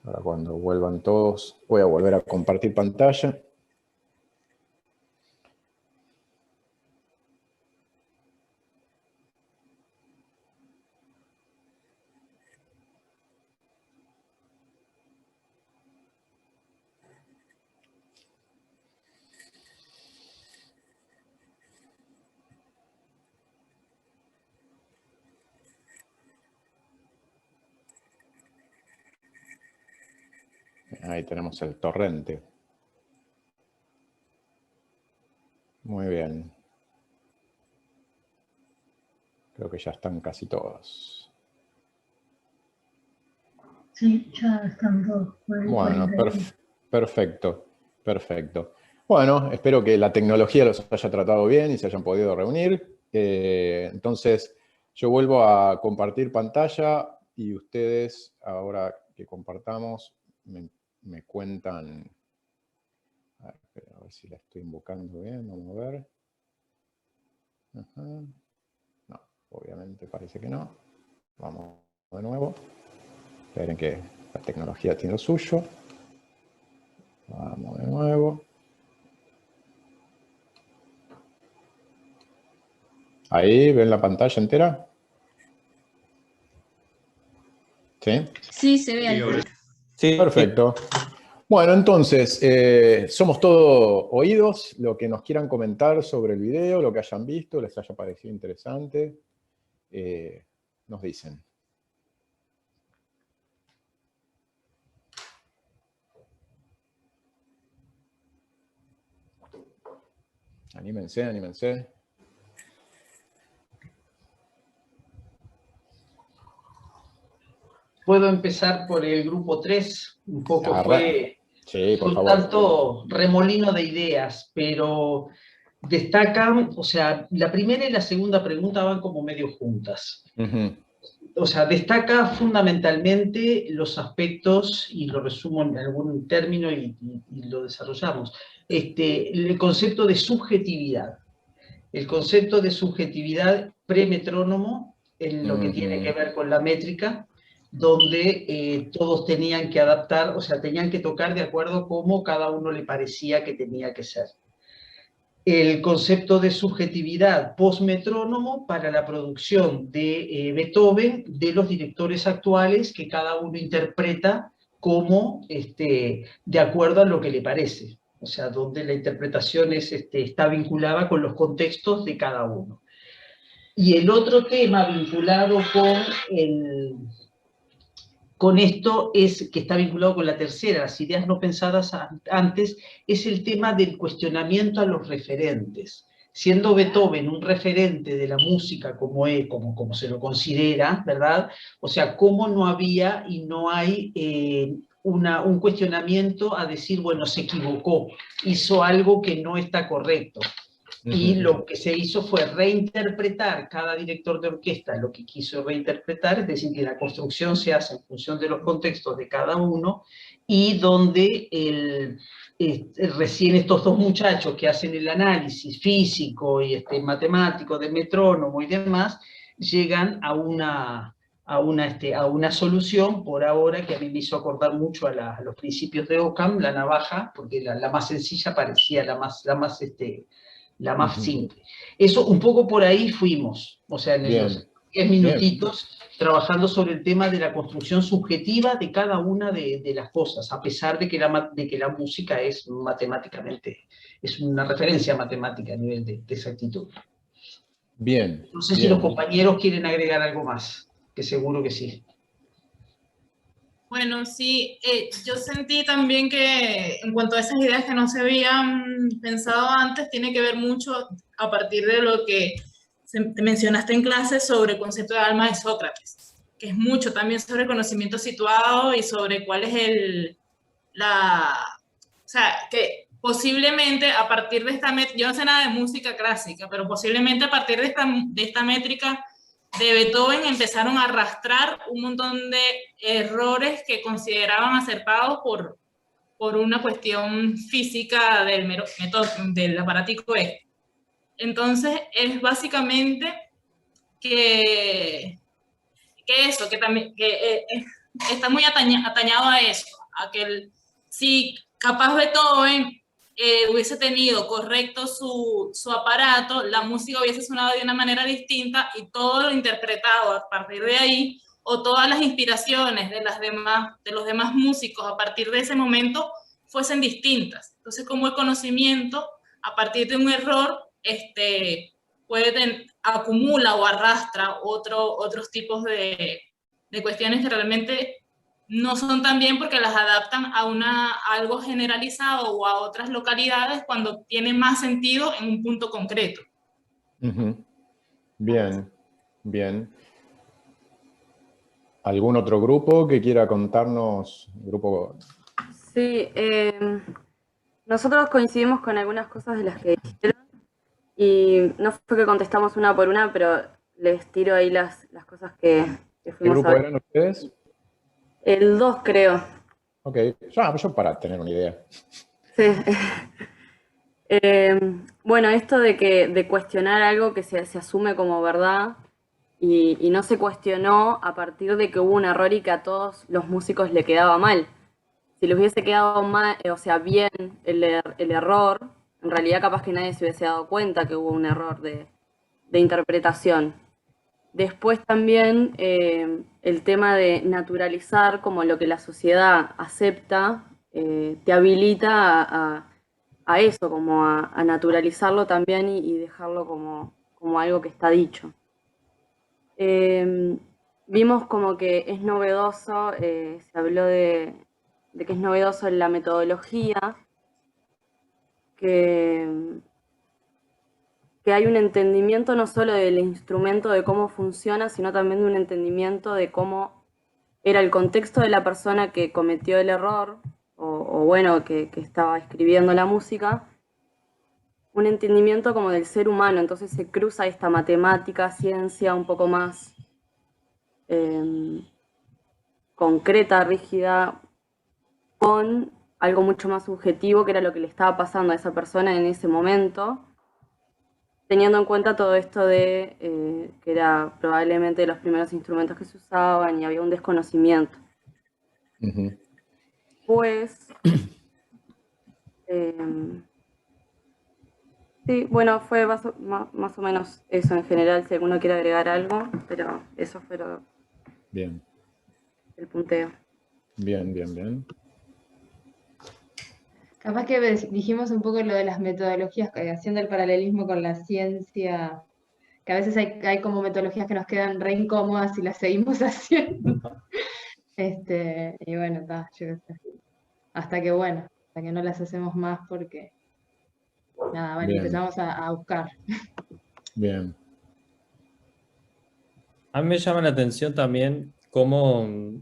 Ahora cuando vuelvan todos, voy a volver a compartir pantalla. Ahí tenemos el torrente. Muy bien. Creo que ya están casi todos. Sí, ya están todos. Bueno, perfecto, perfecto. Bueno, espero que la tecnología los haya tratado bien y se hayan podido reunir. Entonces, yo vuelvo a compartir pantalla y ustedes, ahora que compartamos, me cuentan. A ver si la estoy invocando bien, vamos a ver. Ajá. No, obviamente parece que no. Vamos de nuevo. Esperen que la tecnología tiene lo suyo. Vamos de nuevo. Ahí, ¿ven la pantalla entera? ¿Sí? Sí, se ve ahí. Sí. Perfecto. Bueno, entonces, somos todos oídos. Lo que nos quieran comentar sobre el video, lo que hayan visto, les haya parecido interesante, nos dicen. Anímense, anímense. Puedo empezar por el grupo 3, un poco fue Sí, por un favor. tanto remolino de ideas, pero destacan, o sea, la primera y la segunda pregunta van como medio juntas. O sea, destaca fundamentalmente los aspectos, y lo resumo en algún término y lo desarrollamos, el concepto de subjetividad. El concepto de subjetividad premetrónomo, en lo que tiene que ver con la métrica, donde todos tenían que adaptar, o sea, tenían que tocar de acuerdo a cómo cada uno le parecía que tenía que ser. El concepto de subjetividad postmetrónomo para la producción de Beethoven, de los directores actuales, que cada uno interpreta como de acuerdo a lo que le parece. O sea, donde la interpretación está vinculada con los contextos de cada uno. Y el otro tema vinculado con esto es, que está vinculado con la tercera, las ideas no pensadas antes, es el tema del cuestionamiento a los referentes. Siendo Beethoven un referente de la música como se lo considera, ¿verdad? O sea, cómo no había y no hay un cuestionamiento a decir, bueno, se equivocó, hizo algo que no está correcto. Y lo que se hizo fue reinterpretar, cada director de orquesta lo que quiso reinterpretar, es decir, que la construcción se hace en función de los contextos de cada uno, y donde recién estos dos muchachos que hacen el análisis físico y matemático de metrónomo y demás, llegan a una solución, por ahora, que a mí me hizo acordar mucho a los principios de Occam, la navaja, porque la más sencilla parecía la más simple. Eso, un poco por ahí fuimos, o sea, en los 10 minutitos, trabajando sobre el tema de la construcción subjetiva de cada una de las cosas, a pesar de que la música es matemáticamente, es una referencia matemática a nivel de exactitud. Bien. No sé si los compañeros quieren agregar algo más, que seguro que sí. Bueno, sí, yo sentí también que en cuanto a esas ideas que no se habían pensado antes, tiene que ver mucho a partir de lo que te mencionaste en clase sobre el concepto de alma de Sócrates, que es mucho también sobre conocimiento situado y sobre cuál es o sea, que posiblemente a partir de esta métrica, yo no sé nada de música clásica, pero posiblemente a partir de esta métrica de Beethoven empezaron a arrastrar un montón de errores que consideraban acertados por una cuestión física del aparatico este. Entonces, es básicamente que está muy atañado a eso, a que si capaz Beethoven hubiese tenido correcto su aparato, la música hubiese sonado de una manera distinta y todo lo interpretado a partir de ahí, o todas las inspiraciones de los demás músicos a partir de ese momento fuesen distintas. Entonces, como el conocimiento, a partir de un error, acumula o arrastra otros tipos de cuestiones que realmente no son tan bien porque las adaptan a algo generalizado o a otras localidades cuando tiene más sentido en un punto concreto. Bien, bien. ¿Algún otro grupo que quiera contarnos? Grupo... Sí, nosotros coincidimos con algunas cosas de las que dijeron y no fue que contestamos una por una, pero les tiro ahí las cosas que ¿Qué fuimos grupo a ver. eran ustedes? El 2, creo. Ok, yo para tener una idea. Sí. Bueno, esto de cuestionar algo que se asume como verdad y no se cuestionó a partir de que hubo un error y que a todos los músicos le quedaba mal. Si les hubiese quedado mal, o sea, bien el error, en realidad capaz que nadie se hubiese dado cuenta que hubo un error de interpretación. Después también el tema de naturalizar como lo que la sociedad acepta, te habilita a eso, como a naturalizarlo también y dejarlo como algo que está dicho. Vimos como que es novedoso, se habló de que es novedoso en la metodología, que hay un entendimiento no solo del instrumento, de cómo funciona, sino también de un entendimiento de cómo era el contexto de la persona que cometió el error, o bueno, que estaba escribiendo la música, un entendimiento como del ser humano. Entonces se cruza esta matemática, ciencia un poco más concreta, rígida, con algo mucho más subjetivo, que era lo que le estaba pasando a esa persona en ese momento, teniendo en cuenta todo esto de que era probablemente los primeros instrumentos que se usaban y había un desconocimiento. Pues, sí, bueno, fue más o menos eso en general, si alguno quiere agregar algo, pero eso fue Bien. el punteo. Bien, bien, bien. Capaz que dijimos un poco lo de las metodologías, haciendo el paralelismo con la ciencia, que a veces hay como metodologías que nos quedan re incómodas y las seguimos haciendo. Y bueno, yo qué sé. Hasta que no las hacemos más porque, nada, bueno, Bien. empezamos a buscar. Bien. A mí me llama la atención también cómo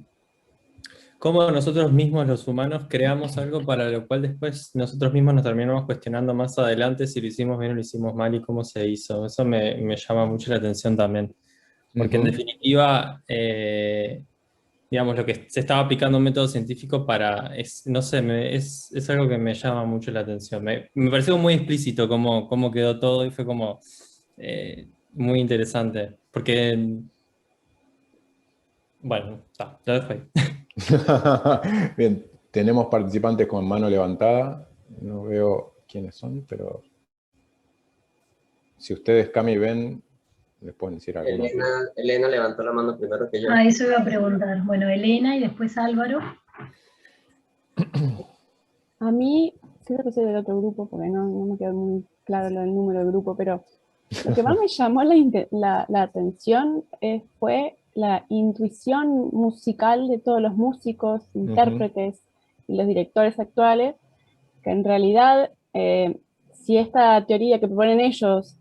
nosotros mismos los humanos creamos algo para lo cual después nosotros mismos nos terminamos cuestionando más adelante si lo hicimos bien o lo hicimos mal y cómo se hizo. Eso me llama mucho la atención también. Porque en definitiva, digamos, lo que se estaba aplicando un método científico no sé, es algo que me llama mucho la atención. Me pareció muy explícito cómo quedó todo y fue como muy interesante. Porque, bueno, ya dejo ahí. Bien, tenemos participantes con mano levantada. No veo quiénes son, pero si ustedes, Cami, ven, les pueden decir algo. Elena levantó la mano primero que yo. Eso iba a preguntar. Bueno, Elena y después Álvaro. A mí, creo que soy del otro grupo, porque no me quedó muy claro lo del número de grupo, pero lo que más me llamó la atención fue la intuición musical de todos los músicos, intérpretes y los directores actuales, que en realidad, si esta teoría que proponen ellos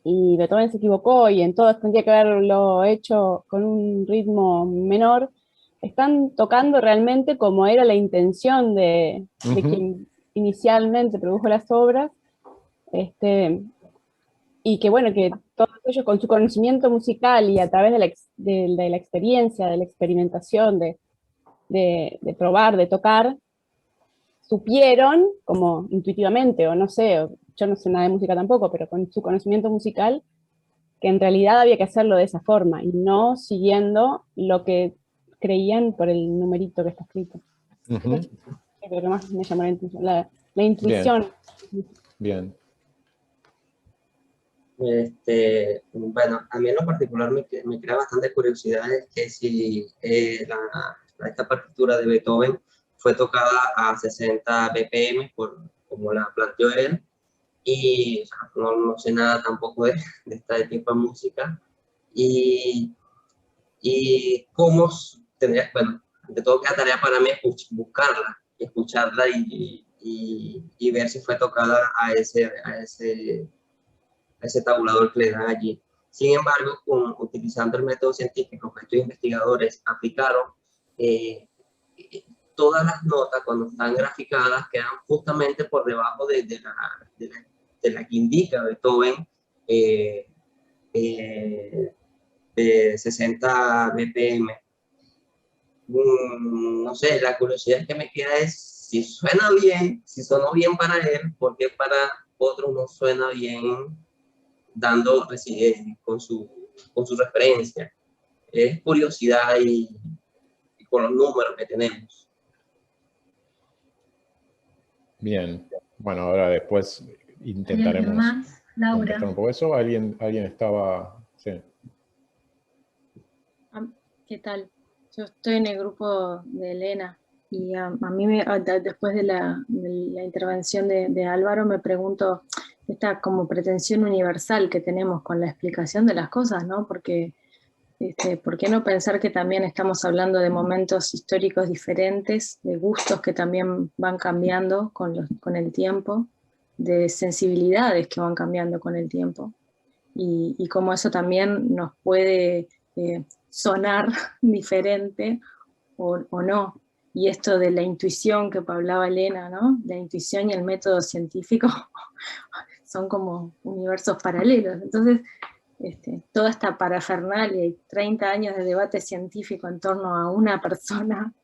y Beethoven se equivocó y en todas tendría que haberlo hecho con un ritmo menor, están tocando realmente como era la intención de quien inicialmente produjo las obras, y que bueno, que todos ellos con su conocimiento musical y a través de la experiencia, de la experimentación, de probar, de tocar, supieron, como intuitivamente, o no sé, yo no sé nada de música tampoco, pero con su conocimiento musical, que en realidad había que hacerlo de esa forma, y no siguiendo lo que creían por el numerito que está escrito. Ujú. Es lo que más me llamó la intuición. Bien. Bueno, a mí en lo particular me crea bastante curiosidad es que si esta partitura de Beethoven fue tocada a 60 BPM, como la planteó él, y o sea, no sé nada tampoco de este tipo de música, y cómo tendría, bueno, de todo queda tarea para mí buscarla, escucharla y ver si fue tocada a ese tabulador que le dan allí. Sin embargo, utilizando el método científico que estos investigadores aplicaron, eh, todas las notas cuando están graficadas quedan justamente por debajo de la que indica Beethoven de 60 BPM. No sé, la curiosidad que me queda es si suena bien, si sonó bien para él, porque para otros no suena bien dando con su referencia. Es curiosidad y con los números que tenemos. Bien. Bueno, ahora después intentaremos ¿Alguien más? Laura. contestar un poco eso. ¿Alguien estaba...? Sí. ¿Qué tal? Yo estoy en el grupo de Elena y a mí después de la intervención de Álvaro me pregunto esta como pretensión universal que tenemos con la explicación de las cosas, ¿no? Porque ¿por qué no pensar que también estamos hablando de momentos históricos diferentes, de gustos que también van cambiando con el tiempo, de sensibilidades que van cambiando con el tiempo y cómo eso también nos puede sonar diferente o no? Y esto de la intuición que hablaba Elena, ¿no? La intuición y el método científico son como universos paralelos. Entonces, toda esta parafernalia y 30 años de debate científico en torno a una persona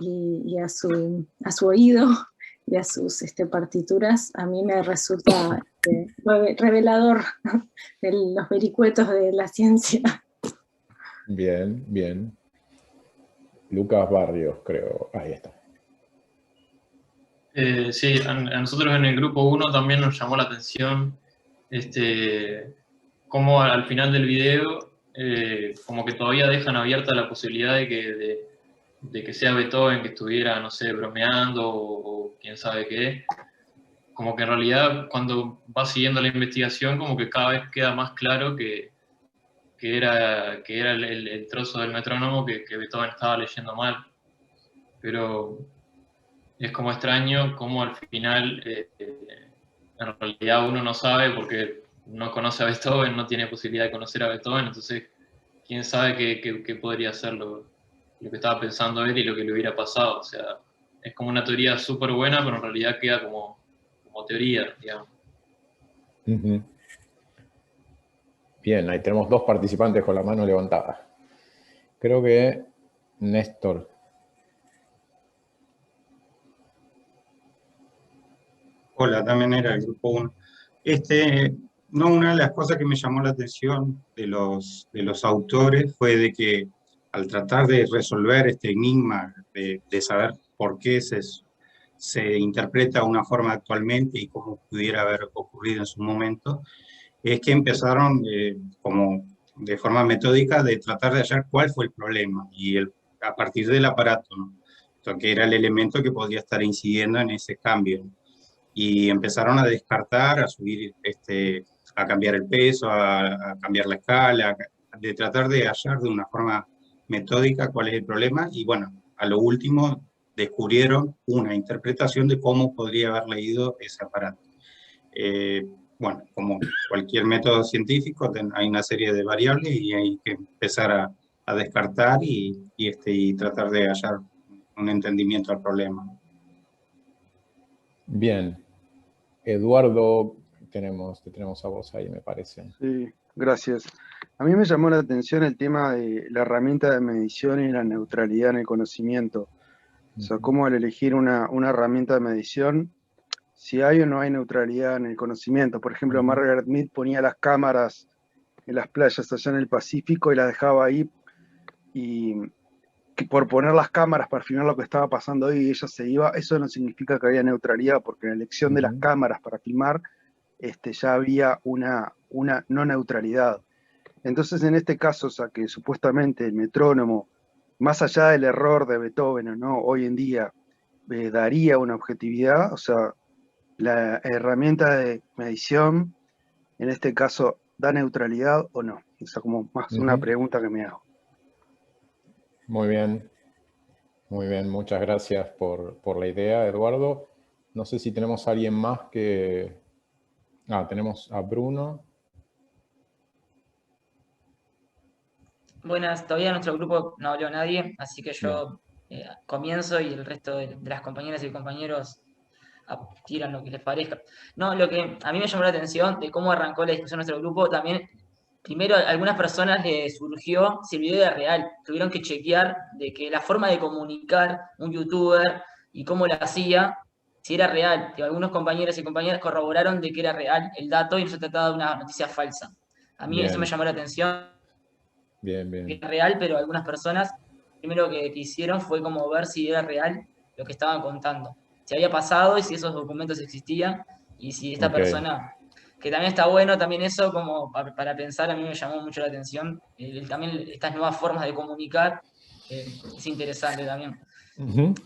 y a su oído y a sus partituras, a mí me resulta revelador de los vericuetos de la ciencia. Bien, bien. Lucas Barrios, creo. Ahí está. Sí, a nosotros en el grupo 1 también nos llamó la atención cómo al final del video como que todavía dejan abierta la posibilidad de que sea Beethoven que estuviera, no sé, bromeando o quién sabe qué. Como que en realidad cuando vas siguiendo la investigación como que cada vez queda más claro que era el trozo del metrónomo que Beethoven estaba leyendo mal. Pero es como extraño cómo al final en realidad uno no sabe porque no conoce a Beethoven, no tiene posibilidad de conocer a Beethoven, entonces quién sabe qué podría ser lo que estaba pensando él y lo que le hubiera pasado. O sea, es como una teoría súper buena, pero en realidad queda como teoría, digamos. Uh-huh. Bien, ahí tenemos 2 participantes con la mano levantada. Creo que Néstor. Hola, también era el grupo 1. No, una de las cosas que me llamó la atención de los autores fue de que al tratar de resolver este enigma de saber por qué se interpreta de una forma actualmente y cómo pudiera haber ocurrido en su momento, es que empezaron como de forma metódica de tratar de hallar cuál fue el problema y a partir del aparato, ¿no? Entonces, que era el elemento que podría estar incidiendo en ese cambio. Y empezaron a descartar, a subir, a cambiar el peso, a cambiar la escala, de tratar de hallar de una forma metódica cuál es el problema, y bueno, a lo último descubrieron una interpretación de cómo podría haber leído ese aparato. Bueno, como cualquier método científico, hay una serie de variables y hay que empezar a descartar y tratar de hallar un entendimiento al problema. Bien. Eduardo, te tenemos a vos ahí, me parece. Sí, gracias. A mí me llamó la atención el tema de la herramienta de medición y la neutralidad en el conocimiento. O sea, cómo al elegir una herramienta de medición, si hay o no hay neutralidad en el conocimiento. Por ejemplo, Margaret Mead ponía las cámaras en las playas allá en el Pacífico y las dejaba ahí, y que por poner las cámaras para filmar lo que estaba pasando ahí, ella se iba, eso no significa que había neutralidad, porque en la elección de las cámaras para filmar ya había una no neutralidad. Entonces, en este caso, o sea, que supuestamente el metrónomo, más allá del error de Beethoven o no, hoy en día daría una objetividad, o sea, la herramienta de medición, en este caso, ¿da neutralidad o no? O sea, como más una pregunta que me hago. Muy bien, muchas gracias por la idea, Eduardo. No sé si tenemos a alguien más que... tenemos a Bruno. Buenas, todavía en nuestro grupo no habló nadie, así que yo comienzo y el resto de las compañeras y compañeros tiran lo que les parezca. No, lo que a mí me llamó la atención de cómo arrancó la discusión en nuestro grupo, también, primero, a algunas personas les surgió si el video era real. Tuvieron que chequear de que la forma de comunicar un youtuber y cómo lo hacía, si era real. Que algunos compañeros y compañeras corroboraron de que era real el dato y no se trataba de una noticia falsa. A mí eso me llamó la atención. Bien. Que era real, pero algunas personas, primero que hicieron fue como ver si era real lo que estaban contando. Si había pasado y si esos documentos existían y si esta persona, que también está bueno, también eso como para pensar, a mí me llamó mucho la atención, también estas nuevas formas de comunicar, es interesante también.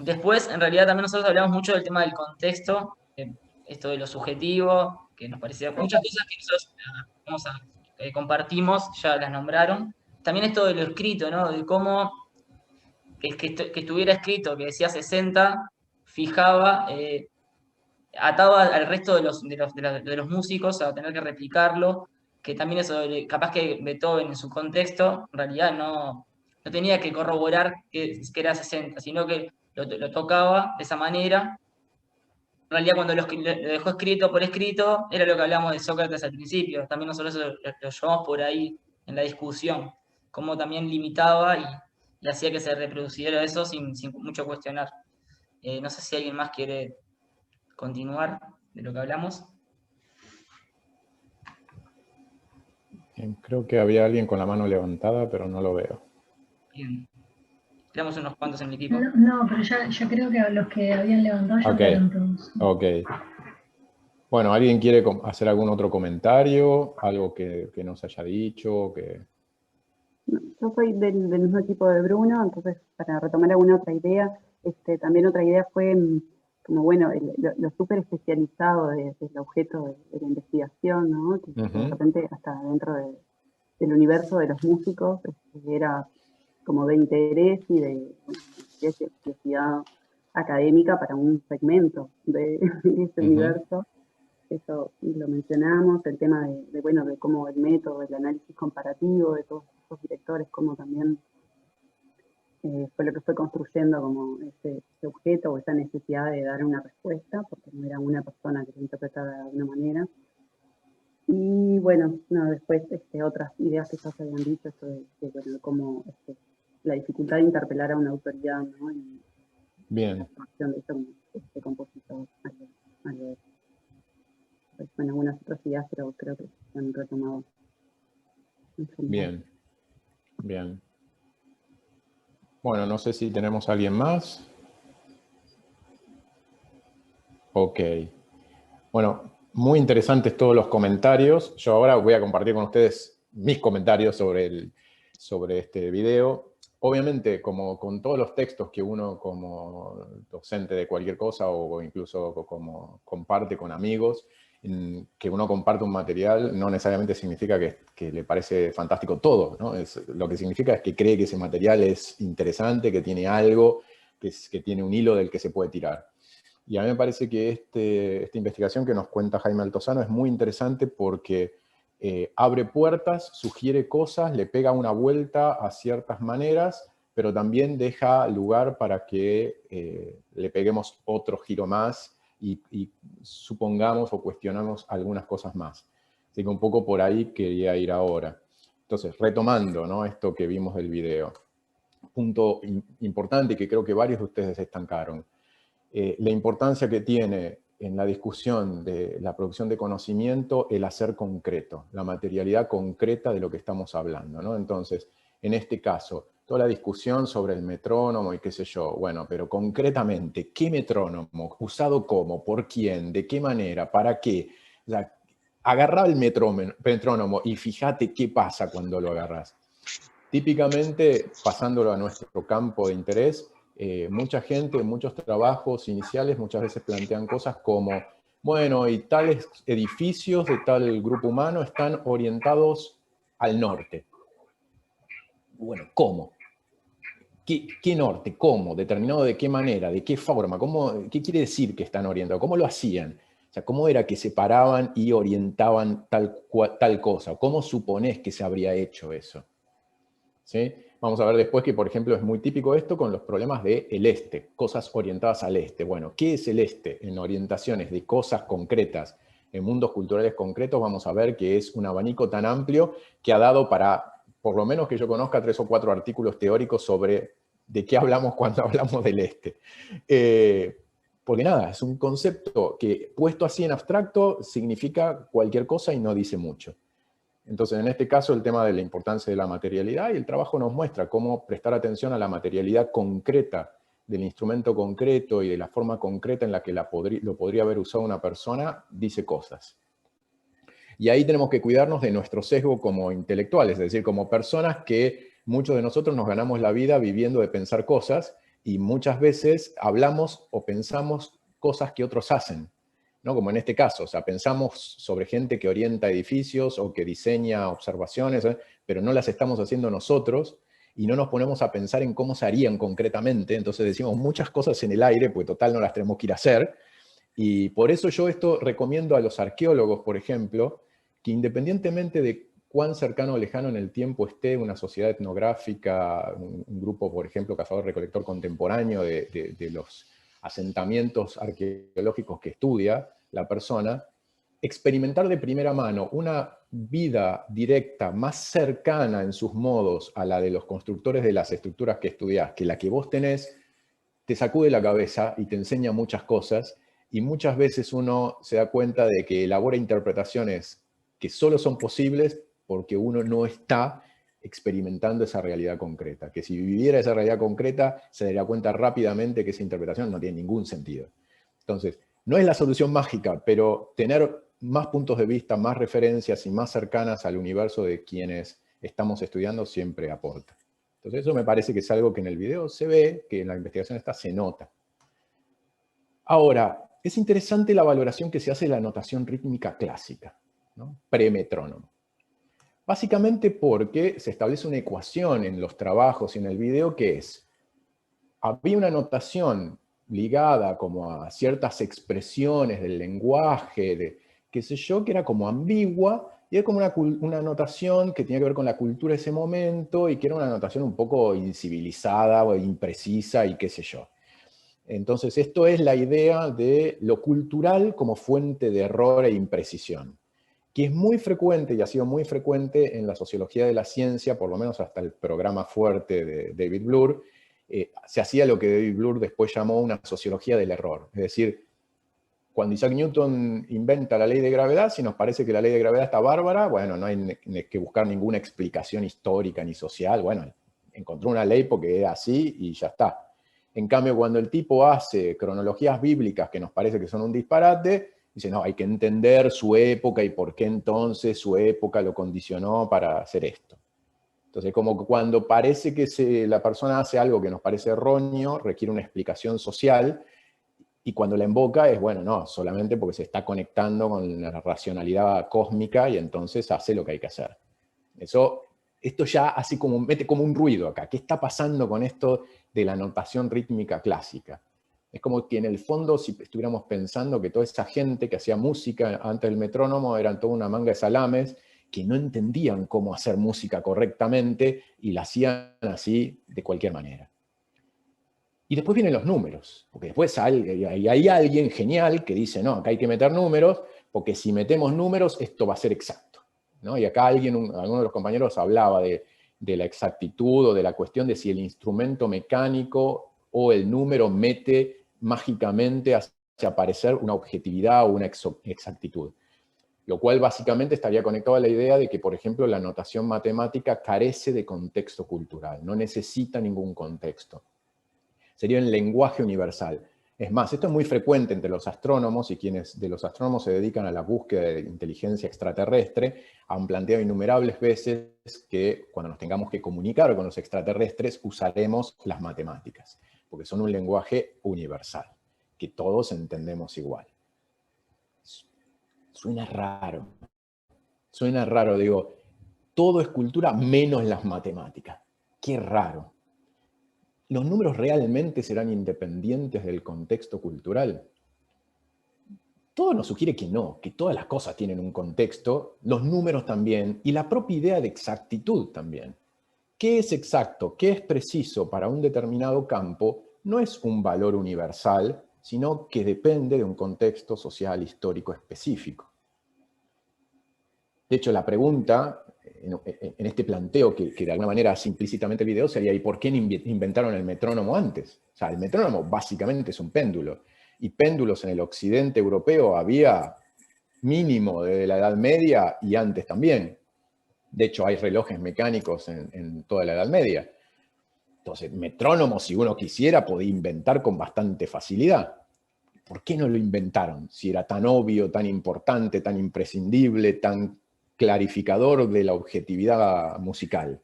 Después, en realidad también nosotros hablamos mucho del tema del contexto, esto de lo subjetivo, que nos parecía muchas cosas que nosotros compartimos, ya las nombraron. También esto de lo escrito, ¿no? De cómo que estuviera escrito, que decía 60, fijaba, ataba al resto de los músicos a tener que replicarlo, que también eso, capaz que Beethoven en su contexto, en realidad no tenía que corroborar que era 60, sino que lo tocaba de esa manera. En realidad cuando lo dejó escrito por escrito, era lo que hablamos de Sócrates al principio, también nosotros lo llevamos por ahí en la discusión, cómo también limitaba y hacía que se reproduciera eso sin mucho cuestionar. No sé si alguien más quiere continuar de lo que hablamos. Creo que había alguien con la mano levantada, pero no lo veo. Bien. Tenemos unos cuantos en el equipo. No, pero ya creo que los que habían levantado ya fueron todos. Ok. Bueno, ¿alguien quiere hacer algún otro comentario? ¿Algo que no se haya dicho? Yo soy del mismo equipo de Bruno, entonces para retomar alguna otra idea, también otra idea fue como, bueno, lo súper especializado del objeto de la investigación, ¿no? Que de repente hasta dentro del universo de los músicos era como de interés y de curiosidad académica para un segmento de ese universo. Eso lo mencionamos, el tema de cómo el método, el análisis comparativo de todos estos directores, cómo también fue lo que fue construyendo como ese objeto o esa necesidad de dar una respuesta, porque no era una persona que lo interpretara de alguna manera. Y bueno, después otras ideas que ya se habían dicho, esto de cómo la dificultad de interpelar a una autoridad, ¿no? Y bien. La formación de este compositor. Bueno, algunas otras ideas, pero creo que se han retomado. Bien. Bueno, no sé si tenemos a alguien más. Ok. Bueno, muy interesantes todos los comentarios. Yo ahora voy a compartir con ustedes mis comentarios sobre este video. Obviamente, como con todos los textos que uno como docente de cualquier cosa o incluso como comparte con amigos, que uno comparte un material no necesariamente significa que le parece fantástico todo, ¿no? Lo que significa es que cree que ese material es interesante, que tiene algo, que tiene un hilo del que se puede tirar. Y a mí me parece que esta investigación que nos cuenta Jaime Altozano es muy interesante porque abre puertas, sugiere cosas, le pega una vuelta a ciertas maneras, pero también deja lugar para que le peguemos otro giro más y supongamos o cuestionamos algunas cosas más. Así que un poco por ahí quería ir ahora. Entonces, retomando, ¿no?, esto que vimos del video. Punto importante que creo que varios de ustedes destacaron. La importancia que tiene en la discusión de la producción de conocimiento el hacer concreto, la materialidad concreta de lo que estamos hablando, ¿no? Entonces, en este caso, toda la discusión sobre el metrónomo y qué sé yo, bueno, pero concretamente, ¿qué metrónomo? ¿Usado cómo? ¿Por quién? ¿De qué manera? ¿Para qué? O sea, agarrá el metrónomo y fíjate qué pasa cuando lo agarrás. Típicamente, pasándolo a nuestro campo de interés, mucha gente, muchos trabajos iniciales muchas veces plantean cosas como, bueno, y tales edificios de tal grupo humano están orientados al norte. Bueno, ¿cómo? ¿Qué norte? ¿Cómo? ¿Determinado de qué manera? ¿De qué forma? ¿Qué quiere decir que están orientados? ¿Cómo lo hacían? O sea, ¿cómo era que separaban y orientaban tal cosa? ¿Cómo suponés que se habría hecho eso? ¿Sí? Vamos a ver después que, por ejemplo, es muy típico esto con los problemas del este, cosas orientadas al este. Bueno, ¿qué es el este? En orientaciones de cosas concretas, en mundos culturales concretos, vamos a ver que es un abanico tan amplio que ha dado para, por lo menos que yo conozca, 3 o 4 artículos teóricos sobre de qué hablamos cuando hablamos del este. Porque nada, es un concepto que puesto así en abstracto significa cualquier cosa y no dice mucho. Entonces, en este caso, el tema de la importancia de la materialidad, y el trabajo nos muestra cómo prestar atención a la materialidad concreta del instrumento concreto y de la forma concreta en la que lo podría haber usado una persona, dice cosas. Y ahí tenemos que cuidarnos de nuestro sesgo como intelectuales, es decir, como personas que muchos de nosotros nos ganamos la vida viviendo de pensar cosas, y muchas veces hablamos o pensamos cosas que otros hacen, ¿no? Como en este caso, o sea, pensamos sobre gente que orienta edificios o que diseña observaciones, pero no las estamos haciendo nosotros y no nos ponemos a pensar en cómo se harían concretamente, entonces decimos muchas cosas en el aire, pues total no las tenemos que ir a hacer, y por eso yo esto recomiendo a los arqueólogos, por ejemplo, que independientemente de cuán cercano o lejano en el tiempo esté una sociedad etnográfica, un grupo, por ejemplo, cazador-recolector contemporáneo de los asentamientos arqueológicos que estudia la persona, experimentar de primera mano una vida directa más cercana en sus modos a la de los constructores de las estructuras que estudiás, que la que vos tenés, te sacude la cabeza y te enseña muchas cosas, y muchas veces uno se da cuenta de que elabora interpretaciones que solo son posibles porque uno no está experimentando esa realidad concreta, que si viviera esa realidad concreta se daría cuenta rápidamente que esa interpretación no tiene ningún sentido. Entonces, no es la solución mágica, pero tener más puntos de vista, más referencias y más cercanas al universo de quienes estamos estudiando siempre aporta. Entonces eso me parece que es algo que en el video se ve, que en la investigación se nota. Ahora, es interesante la valoración que se hace de la notación rítmica clásica, ¿no? Premetrónomo. Básicamente porque se establece una ecuación en los trabajos y en el video que es, había una notación ligada como a ciertas expresiones del lenguaje, qué sé yo, que era como ambigua, y era como una notación que tenía que ver con la cultura de ese momento, y que era una notación un poco incivilizada o imprecisa y qué sé yo. Entonces esto es la idea de lo cultural como fuente de error e imprecisión, que es muy frecuente y ha sido muy frecuente en la sociología de la ciencia, por lo menos hasta el programa fuerte de David Bloor. Se hacía lo que David Bloor después llamó una sociología del error. Es decir, cuando Isaac Newton inventa la ley de gravedad, si nos parece que la ley de gravedad está bárbara, bueno, no hay que buscar ninguna explicación histórica ni social, bueno, encontró una ley porque era así y ya está. En cambio, cuando el tipo hace cronologías bíblicas que nos parece que son un disparate, dice, no, hay que entender su época y por qué entonces su época lo condicionó para hacer esto. Entonces, como que cuando parece que la persona hace algo que nos parece erróneo, requiere una explicación social, y cuando la invoca es, bueno, no, solamente porque se está conectando con la racionalidad cósmica y entonces hace lo que hay que hacer. Esto ya hace mete como un ruido acá. ¿Qué está pasando con esto de la notación rítmica clásica? Es como que en el fondo, si estuviéramos pensando que toda esa gente que hacía música antes del metrónomo eran toda una manga de salames que no entendían cómo hacer música correctamente y la hacían así de cualquier manera. Y después vienen los números, porque después hay alguien genial que dice, no, acá hay que meter números, porque si metemos números esto va a ser exacto, ¿no? Y acá alguno de los compañeros hablaba de la exactitud o de la cuestión de si el instrumento mecánico o el número mete mágicamente hacia aparecer una objetividad o una exactitud. Lo cual básicamente estaría conectado a la idea de que, por ejemplo, la notación matemática carece de contexto cultural, no necesita ningún contexto. Sería un lenguaje universal. Es más, esto es muy frecuente entre los astrónomos, y quienes de los astrónomos se dedican a la búsqueda de inteligencia extraterrestre han planteado innumerables veces que cuando nos tengamos que comunicar con los extraterrestres usaremos las matemáticas, porque son un lenguaje universal, que todos entendemos igual. Suena raro, digo, todo es cultura menos las matemáticas. Qué raro. ¿Los números realmente serán independientes del contexto cultural? Todo nos sugiere que no, que todas las cosas tienen un contexto, los números también, y la propia idea de exactitud también. ¿Qué es exacto? ¿Qué es preciso para un determinado campo? No es un valor universal, sino que depende de un contexto social histórico específico. De hecho, la pregunta, en este planteo que de alguna manera hace implícitamente el video, sería ¿y por qué inventaron el metrónomo antes? O sea, el metrónomo básicamente es un péndulo, y péndulos en el occidente europeo había mínimo desde la Edad Media y antes también. De hecho, hay relojes mecánicos en toda la Edad Media. Entonces, metrónomo, si uno quisiera, podía inventar con bastante facilidad. ¿Por qué no lo inventaron? Si era tan obvio, tan importante, tan imprescindible, tan clarificador de la objetividad musical.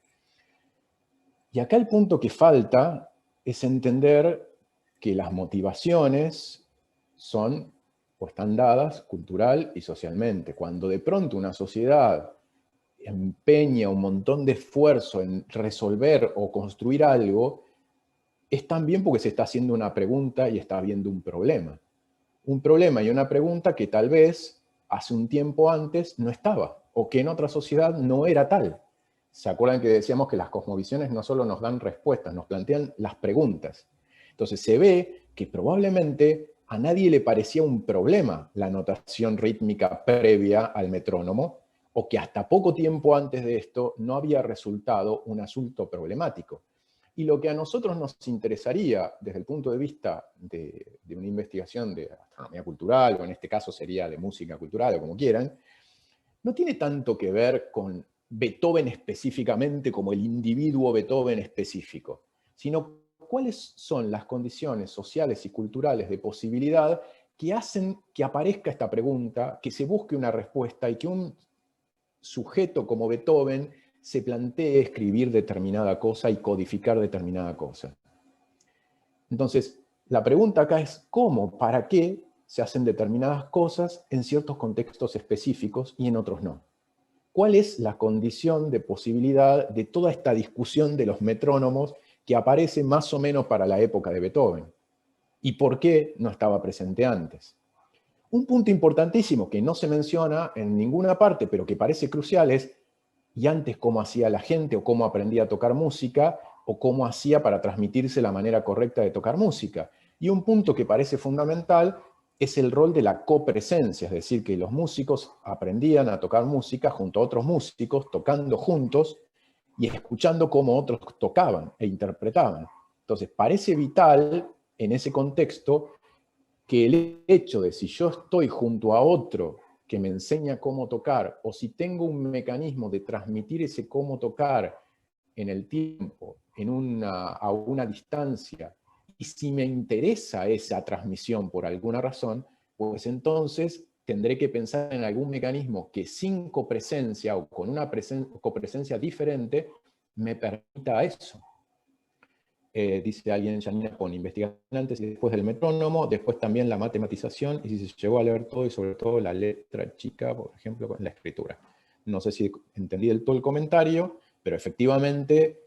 Y acá el punto que falta es entender que las motivaciones son o están dadas cultural y socialmente. Cuando de pronto una sociedad empeña un montón de esfuerzo en resolver o construir algo, es también porque se está haciendo una pregunta y está habiendo un problema. Un problema y una pregunta que tal vez hace un tiempo antes no estaba, o que en otra sociedad no era tal. ¿Se acuerdan que decíamos que las cosmovisiones no solo nos dan respuestas, nos plantean las preguntas? Entonces se ve que probablemente a nadie le parecía un problema la notación rítmica previa al metrónomo, o que hasta poco tiempo antes de esto no había resultado un asunto problemático. Y lo que a nosotros nos interesaría desde el punto de vista de una investigación de astronomía cultural, o en este caso sería de música cultural, o como quieran, no tiene tanto que ver con Beethoven específicamente como el individuo Beethoven específico, sino cuáles son las condiciones sociales y culturales de posibilidad que hacen que aparezca esta pregunta, que se busque una respuesta y que un sujeto como Beethoven se plantee escribir determinada cosa y codificar determinada cosa. Entonces, la pregunta acá es ¿cómo, para qué se hacen determinadas cosas en ciertos contextos específicos y en otros no? ¿Cuál es la condición de posibilidad de toda esta discusión de los metrónomos que aparece más o menos para la época de Beethoven? ¿Y por qué no estaba presente antes? Un punto importantísimo que no se menciona en ninguna parte, pero que parece crucial es ¿y antes cómo hacía la gente, o cómo aprendía a tocar música, o cómo hacía para transmitirse la manera correcta de tocar música? Y un punto que parece fundamental es el rol de la copresencia, es decir, que los músicos aprendían a tocar música junto a otros músicos, tocando juntos y escuchando cómo otros tocaban e interpretaban. Entonces, parece vital en ese contexto que el hecho de si yo estoy junto a otro que me enseña cómo tocar, o si tengo un mecanismo de transmitir ese cómo tocar en el tiempo, a una distancia, y si me interesa esa transmisión por alguna razón, pues entonces tendré que pensar en algún mecanismo que sin copresencia o con una copresencia diferente me permita eso. Dice alguien, Janina, con investigación antes y después del metrónomo, después también la matematización, y si se llegó a leer todo, y sobre todo la letra chica, por ejemplo, con la escritura. No sé si entendí del todo el comentario, pero efectivamente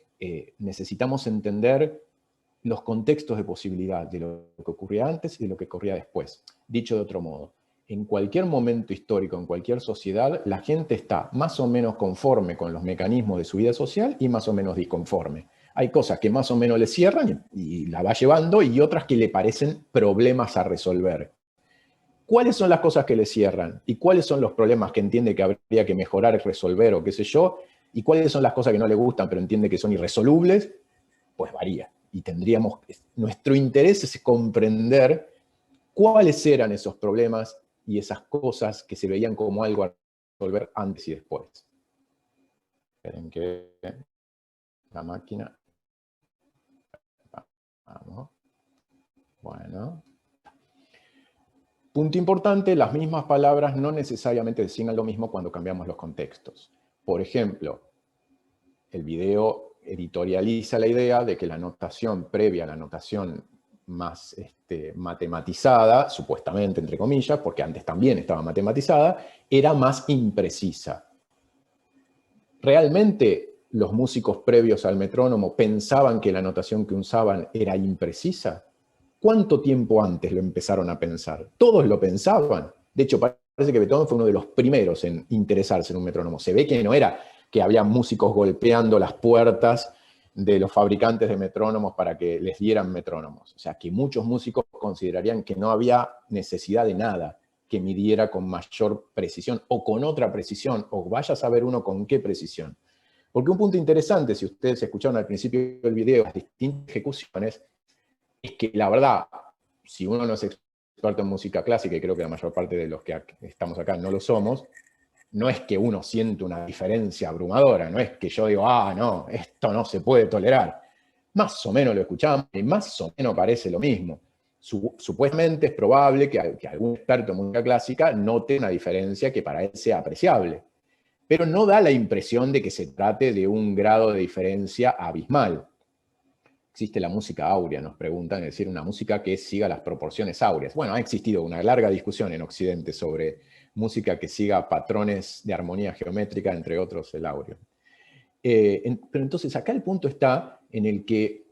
necesitamos entender los contextos de posibilidad de lo que ocurría antes y de lo que ocurría después. Dicho de otro modo, en cualquier momento histórico, en cualquier sociedad, la gente está más o menos conforme con los mecanismos de su vida social y más o menos disconforme. Hay cosas que más o menos le cierran y la va llevando, y otras que le parecen problemas a resolver. ¿Cuáles son las cosas que le cierran? ¿Y cuáles son los problemas que entiende que habría que mejorar, resolver o qué sé yo? ¿Y cuáles son las cosas que no le gustan pero entiende que son irresolubles? Pues varía. Y nuestro interés es comprender cuáles eran esos problemas y esas cosas que se veían como algo a resolver antes y después. Esperen que la máquina... Vamos. Bueno. Punto importante, las mismas palabras no necesariamente designan lo mismo cuando cambiamos los contextos. Por ejemplo, el video editorializa la idea de que la notación previa a la notación más matematizada, supuestamente, entre comillas, porque antes también estaba matematizada, era más imprecisa. ¿Realmente los músicos previos al metrónomo pensaban que la notación que usaban era imprecisa? ¿Cuánto tiempo antes lo empezaron a pensar? Todos lo pensaban. De hecho, parece que Beethoven fue uno de los primeros en interesarse en un metrónomo. Se ve que no era que había músicos golpeando las puertas de los fabricantes de metrónomos para que les dieran metrónomos. O sea, que muchos músicos considerarían que no había necesidad de nada que midiera con mayor precisión o con otra precisión, o vaya a saber uno con qué precisión. Porque un punto interesante, si ustedes escucharon al principio del video las distintas ejecuciones, es que la verdad, si uno no es experto en música clásica, y creo que la mayor parte de los que estamos acá no lo somos, no es que uno siente una diferencia abrumadora, no es que yo digo, no, esto no se puede tolerar. Más o menos lo escuchamos y más o menos parece lo mismo. Supuestamente es probable que algún experto en música clásica note una diferencia que para él sea apreciable, pero no da la impresión de que se trate de un grado de diferencia abismal. Existe la música áurea, nos preguntan, es decir, una música que siga las proporciones áureas. Bueno, ha existido una larga discusión en Occidente sobre música que siga patrones de armonía geométrica, entre otros el áureo. Pero entonces acá el punto está en el que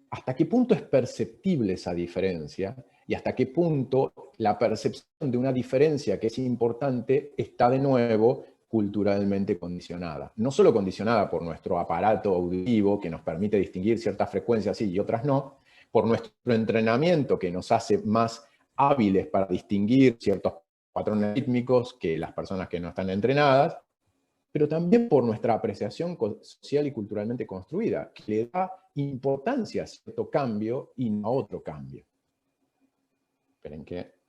hasta qué punto es perceptible esa diferencia y hasta qué punto la percepción de una diferencia que es importante está de nuevo culturalmente condicionada. No solo condicionada por nuestro aparato auditivo que nos permite distinguir ciertas frecuencias sí y otras no, por nuestro entrenamiento que nos hace más hábiles para distinguir ciertos patrones rítmicos que las personas que no están entrenadas, pero también por nuestra apreciación social y culturalmente construida, que le da importancia a cierto cambio y no a otro cambio. Esperen que...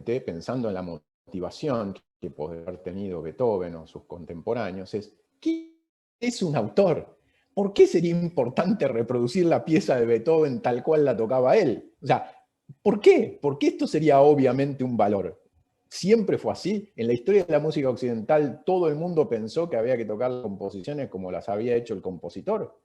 Pensando en la motivación que puede haber tenido Beethoven o sus contemporáneos, es ¿qué es un autor? ¿Por qué sería importante reproducir la pieza de Beethoven tal cual la tocaba él? O sea, ¿por qué? ¿Por qué esto sería obviamente un valor? ¿Siempre fue así? En la historia de la música occidental todo el mundo pensó que había que tocar las composiciones como las había hecho el compositor.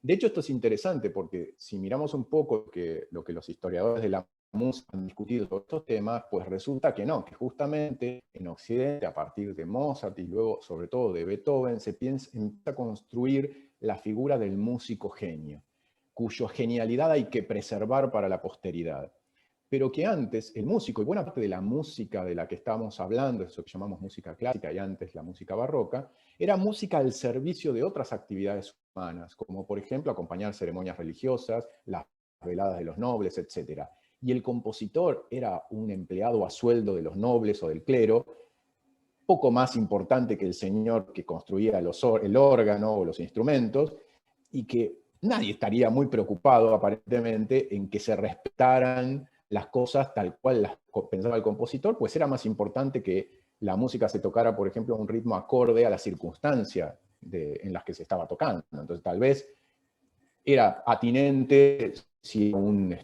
De hecho, esto es interesante porque si miramos un poco lo que los historiadores de la música han discutido sobre estos temas, pues resulta que no, que justamente en Occidente, a partir de Mozart y luego sobre todo de Beethoven, se empieza a construir la figura del músico genio, cuya genialidad hay que preservar para la posteridad. Pero que antes el músico, y buena parte de la música de la que estamos hablando, eso que llamamos música clásica y antes la música barroca, era música al servicio de otras actividades humanas, como por ejemplo acompañar ceremonias religiosas, las veladas de los nobles, etc. Y el compositor era un empleado a sueldo de los nobles o del clero, poco más importante que el señor que construía el órgano o los instrumentos, y que nadie estaría muy preocupado aparentemente en que se respetaran las cosas tal cual las pensaba el compositor, pues era más importante que la música se tocara, por ejemplo, a un ritmo acorde a la circunstancia en las que se estaba tocando. Entonces tal vez era atinente, si un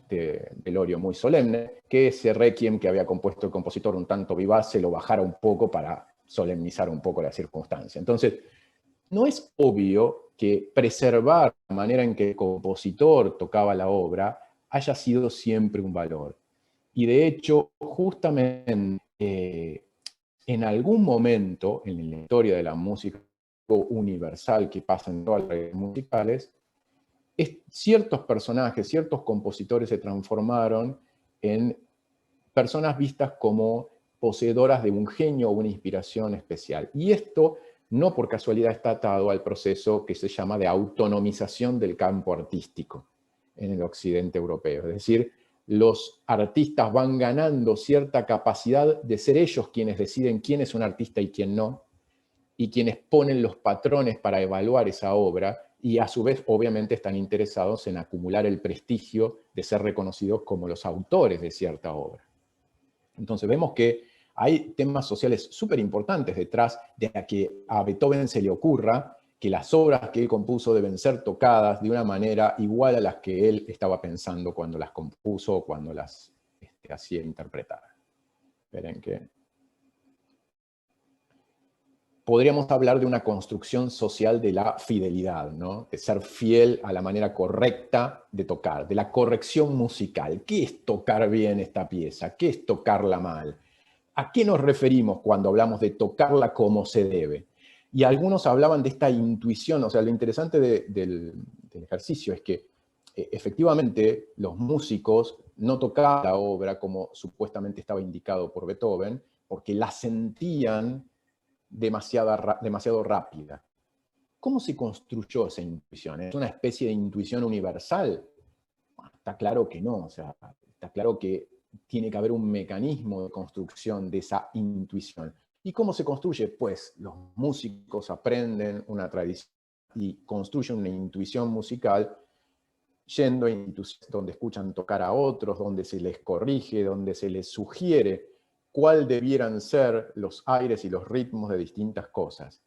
velorio muy solemne, que ese requiem que había compuesto el compositor un tanto vivaz se lo bajara un poco para solemnizar un poco la circunstancia. Entonces, no es obvio que preservar la manera en que el compositor tocaba la obra haya sido siempre un valor. Y de hecho, justamente en algún momento en la historia de la música universal que pasa en todas las redes musicales, ciertos personajes, ciertos compositores se transformaron en personas vistas como poseedoras de un genio o una inspiración especial. Y esto no por casualidad está atado al proceso que se llama de autonomización del campo artístico en el occidente europeo. Es decir, los artistas van ganando cierta capacidad de ser ellos quienes deciden quién es un artista y quién no, y quienes ponen los patrones para evaluar esa obra, y a su vez obviamente están interesados en acumular el prestigio de ser reconocidos como los autores de cierta obra. Entonces vemos que hay temas sociales súper importantes detrás de que a Beethoven se le ocurra que las obras que él compuso deben ser tocadas de una manera igual a las que él estaba pensando cuando las compuso o cuando las hacía interpretar. Esperen que... Podríamos hablar de una construcción social de la fidelidad, ¿no? De ser fiel a la manera correcta de tocar, de la corrección musical. ¿Qué es tocar bien esta pieza? ¿Qué es tocarla mal? ¿A qué nos referimos cuando hablamos de tocarla como se debe? Y algunos hablaban de esta intuición, o sea, lo interesante del ejercicio es que efectivamente los músicos no tocaban la obra como supuestamente estaba indicado por Beethoven, porque la sentían demasiado rápida. ¿Cómo se construyó esa intuición? ¿Es una especie de intuición universal? Bueno, está claro que no, o sea, está claro que tiene que haber un mecanismo de construcción de esa intuición. ¿Y cómo se construye? Pues los músicos aprenden una tradición y construyen una intuición musical yendo a instituciones donde escuchan tocar a otros, donde se les corrige, donde se les sugiere cuál debieran ser los aires y los ritmos de distintas cosas.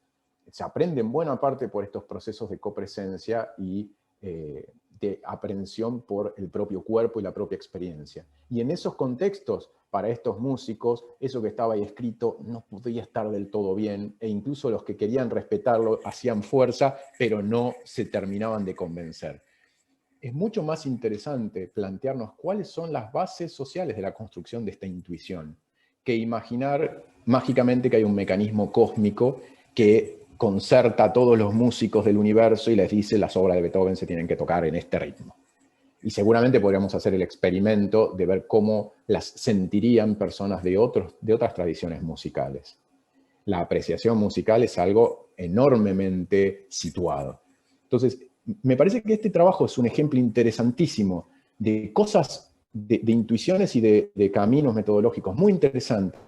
Se aprende en buena parte por estos procesos de copresencia y de aprehensión por el propio cuerpo y la propia experiencia. Y en esos contextos, para estos músicos, eso que estaba ahí escrito no podía estar del todo bien, e incluso los que querían respetarlo hacían fuerza, pero no se terminaban de convencer. Es mucho más interesante plantearnos cuáles son las bases sociales de la construcción de esta intuición, que imaginar mágicamente que hay un mecanismo cósmico que concerta a todos los músicos del universo y les dice las obras de Beethoven se tienen que tocar en este ritmo. Y seguramente podríamos hacer el experimento de ver cómo las sentirían personas de otras tradiciones musicales. La apreciación musical es algo enormemente situado. Entonces, me parece que este trabajo es un ejemplo interesantísimo de cosas, de intuiciones y de caminos metodológicos muy interesantes.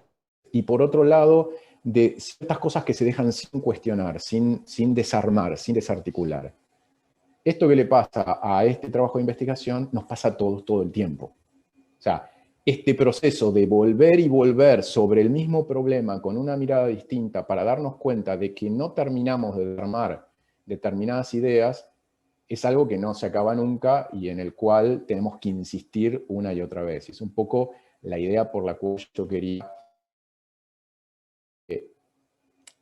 Y por otro lado, de ciertas cosas que se dejan sin cuestionar, sin desarmar, sin desarticular. Esto que le pasa a este trabajo de investigación nos pasa a todos todo el tiempo. O sea, este proceso de volver y volver sobre el mismo problema con una mirada distinta para darnos cuenta de que no terminamos de desarmar determinadas ideas es algo que no se acaba nunca y en el cual tenemos que insistir una y otra vez. Es un poco la idea por la cual yo quería...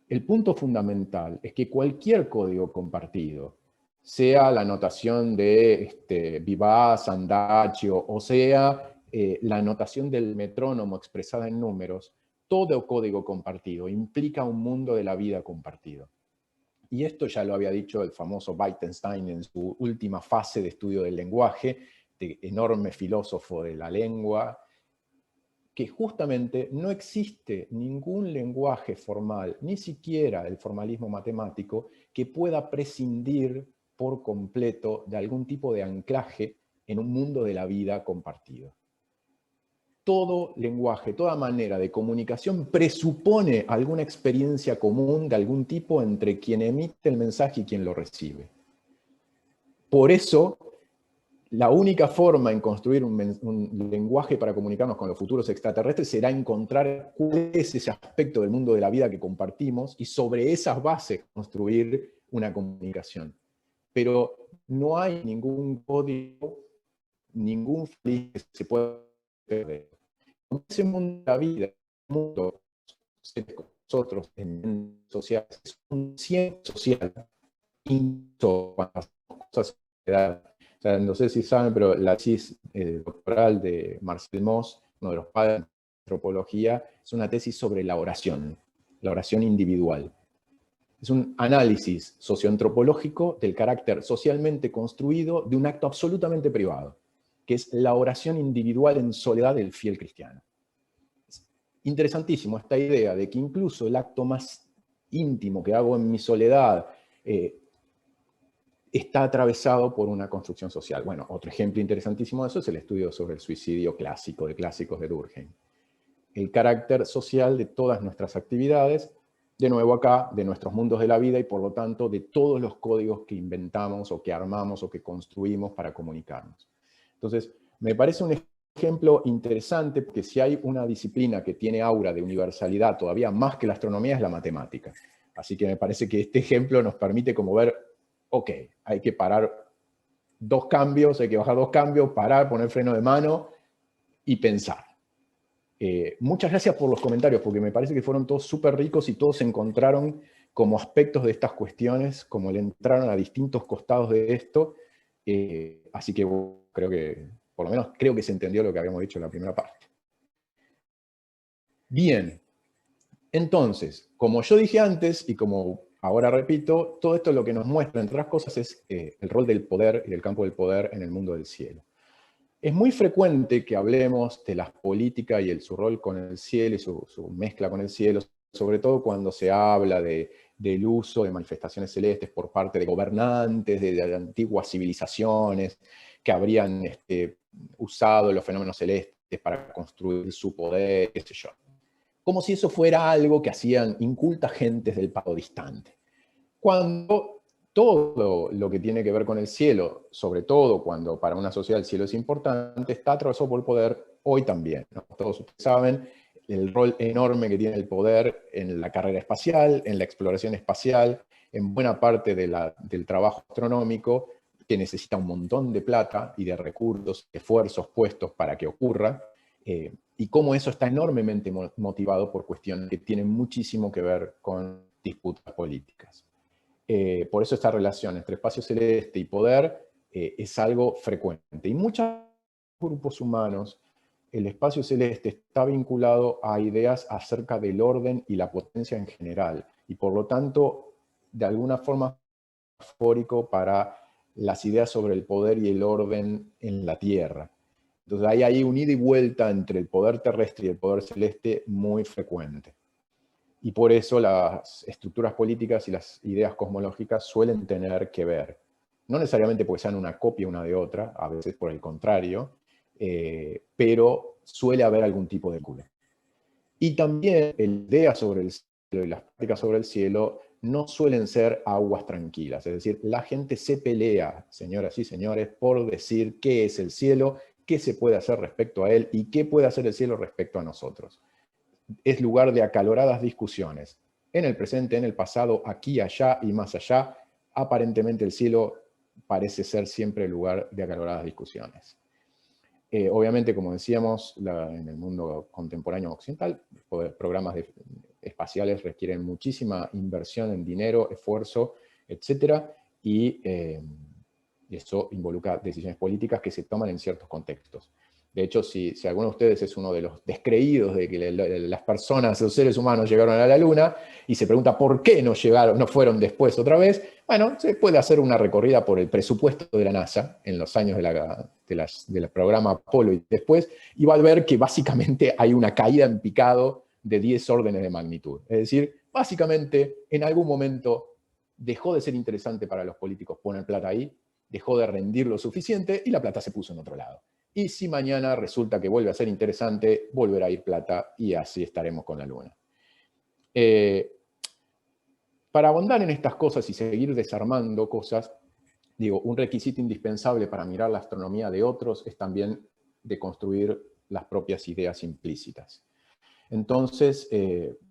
El punto fundamental es que cualquier código compartido, sea la notación de vivaz, andaccio, o sea la notación del metrónomo expresada en números, todo código compartido implica un mundo de la vida compartido. Y esto ya lo había dicho el famoso Wittgenstein en su última fase de estudio del lenguaje, de enorme filósofo de la lengua, que justamente no existe ningún lenguaje formal, ni siquiera el formalismo matemático, que pueda prescindir por completo de algún tipo de anclaje en un mundo de la vida compartido. Todo lenguaje, toda manera de comunicación presupone alguna experiencia común de algún tipo entre quien emite el mensaje y quien lo recibe. Por eso, la única forma en construir un lenguaje para comunicarnos con los futuros extraterrestres será encontrar cuál es ese aspecto del mundo de la vida que compartimos y sobre esas bases construir una comunicación. Pero no hay ningún código, ningún feliz que se pueda perder. Ese mundo de la vida, el mundo de nosotros en sociales, es un ciencia social, incluso cuando hacemos cosas de edad. O sea, no sé si saben, pero la tesis doctoral de Marcel Mauss, uno de los padres de la antropología, es una tesis sobre la oración individual. Es un análisis socioantropológico del carácter socialmente construido de un acto absolutamente privado, que es la oración individual en soledad del fiel cristiano. Es interesantísimo esta idea de que incluso el acto más íntimo que hago en mi soledad está atravesado por una construcción social. Bueno, otro ejemplo interesantísimo de eso es el estudio sobre el suicidio clásico, de clásicos de Durkheim. El carácter social de todas nuestras actividades de nuevo acá, de nuestros mundos de la vida y por lo tanto de todos los códigos que inventamos o que armamos o que construimos para comunicarnos. Entonces, me parece un ejemplo interesante porque si hay una disciplina que tiene aura de universalidad todavía más que la astronomía es la matemática. Así que me parece que este ejemplo nos permite como ver, ok, hay que parar 2 cambios, hay que bajar 2 cambios, parar, poner freno de mano y pensar. Muchas gracias por los comentarios, porque me parece que fueron todos súper ricos y todos encontraron como aspectos de estas cuestiones, como le entraron a distintos costados de esto. Así que creo que, por lo menos, creo que se entendió lo que habíamos dicho en la primera parte. Bien, entonces, como yo dije antes, y como ahora repito, todo esto lo que nos muestra, entre otras cosas, es el rol del poder y del campo del poder en el mundo del cielo. Es muy frecuente que hablemos de la política y su rol con el cielo y su mezcla con el cielo, sobre todo cuando se habla del uso de manifestaciones celestes por parte de gobernantes de antiguas civilizaciones que habrían usado los fenómenos celestes para construir su poder, qué sé yo. Como si eso fuera algo que hacían incultas gentes del pasado distante. Cuando todo lo que tiene que ver con el cielo, sobre todo cuando para una sociedad el cielo es importante, está atravesado por el poder hoy también, ¿no? Todos ustedes saben el rol enorme que tiene el poder en la carrera espacial, en la exploración espacial, en buena parte del trabajo astronómico, que necesita un montón de plata y de recursos, esfuerzos puestos para que ocurra, y cómo eso está enormemente motivado por cuestiones que tienen muchísimo que ver con disputas políticas. Por eso esta relación entre espacio celeste y poder es algo frecuente. Y muchos grupos humanos, el espacio celeste está vinculado a ideas acerca del orden y la potencia en general, y por lo tanto, de alguna forma, metafórico para las ideas sobre el poder y el orden en la Tierra. Entonces hay ahí un ida y vuelta entre el poder terrestre y el poder celeste muy frecuente. Y por eso las estructuras políticas y las ideas cosmológicas suelen tener que ver. No necesariamente porque sean una copia una de otra, a veces por el contrario, pero suele haber algún tipo de vínculo. Y también la idea sobre el cielo y las prácticas sobre el cielo no suelen ser aguas tranquilas. Es decir, la gente se pelea, señoras y señores, por decir qué es el cielo, qué se puede hacer respecto a él y qué puede hacer el cielo respecto a nosotros. Es lugar de acaloradas discusiones. En el presente, en el pasado, aquí, allá y más allá, aparentemente el cielo parece ser siempre el lugar de acaloradas discusiones. Obviamente, como decíamos, en el mundo contemporáneo occidental, programas espaciales requieren muchísima inversión en dinero, esfuerzo, etc. Y eso involucra decisiones políticas que se toman en ciertos contextos. De hecho, si alguno de ustedes es uno de los descreídos de que las personas, los seres humanos llegaron a la Luna y se pregunta por qué no fueron después otra vez, bueno, se puede hacer una recorrida por el presupuesto de la NASA en los años del programa Apolo y después, y va a ver que básicamente hay una caída en picado de 10 órdenes de magnitud. Es decir, básicamente en algún momento dejó de ser interesante para los políticos poner plata ahí, dejó de rendir lo suficiente y la plata se puso en otro lado. Y si mañana resulta que vuelve a ser interesante, volverá a ir plata y así estaremos con la Luna. Para ahondar en estas cosas y seguir desarmando cosas, digo, un requisito indispensable para mirar la astronomía de otros es también de construir las propias ideas implícitas. Entonces,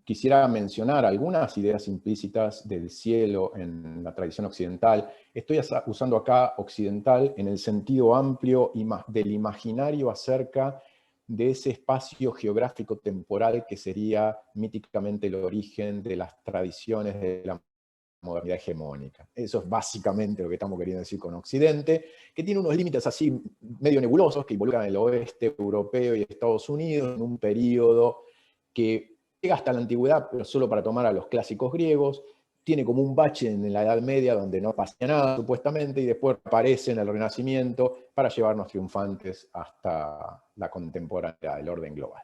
quisiera mencionar algunas ideas implícitas del cielo en la tradición occidental. Estoy usando acá occidental en el sentido amplio del imaginario acerca de ese espacio geográfico temporal que sería míticamente el origen de las tradiciones de la modernidad hegemónica. Eso es básicamente lo que estamos queriendo decir con Occidente, que tiene unos límites así medio nebulosos que involucran el oeste europeo y Estados Unidos en un periodo que llega hasta la antigüedad, pero solo para tomar a los clásicos griegos, tiene como un bache en la Edad Media donde no pasa nada, supuestamente, y después aparece en el Renacimiento para llevarnos triunfantes hasta la contemporaneidad del orden global.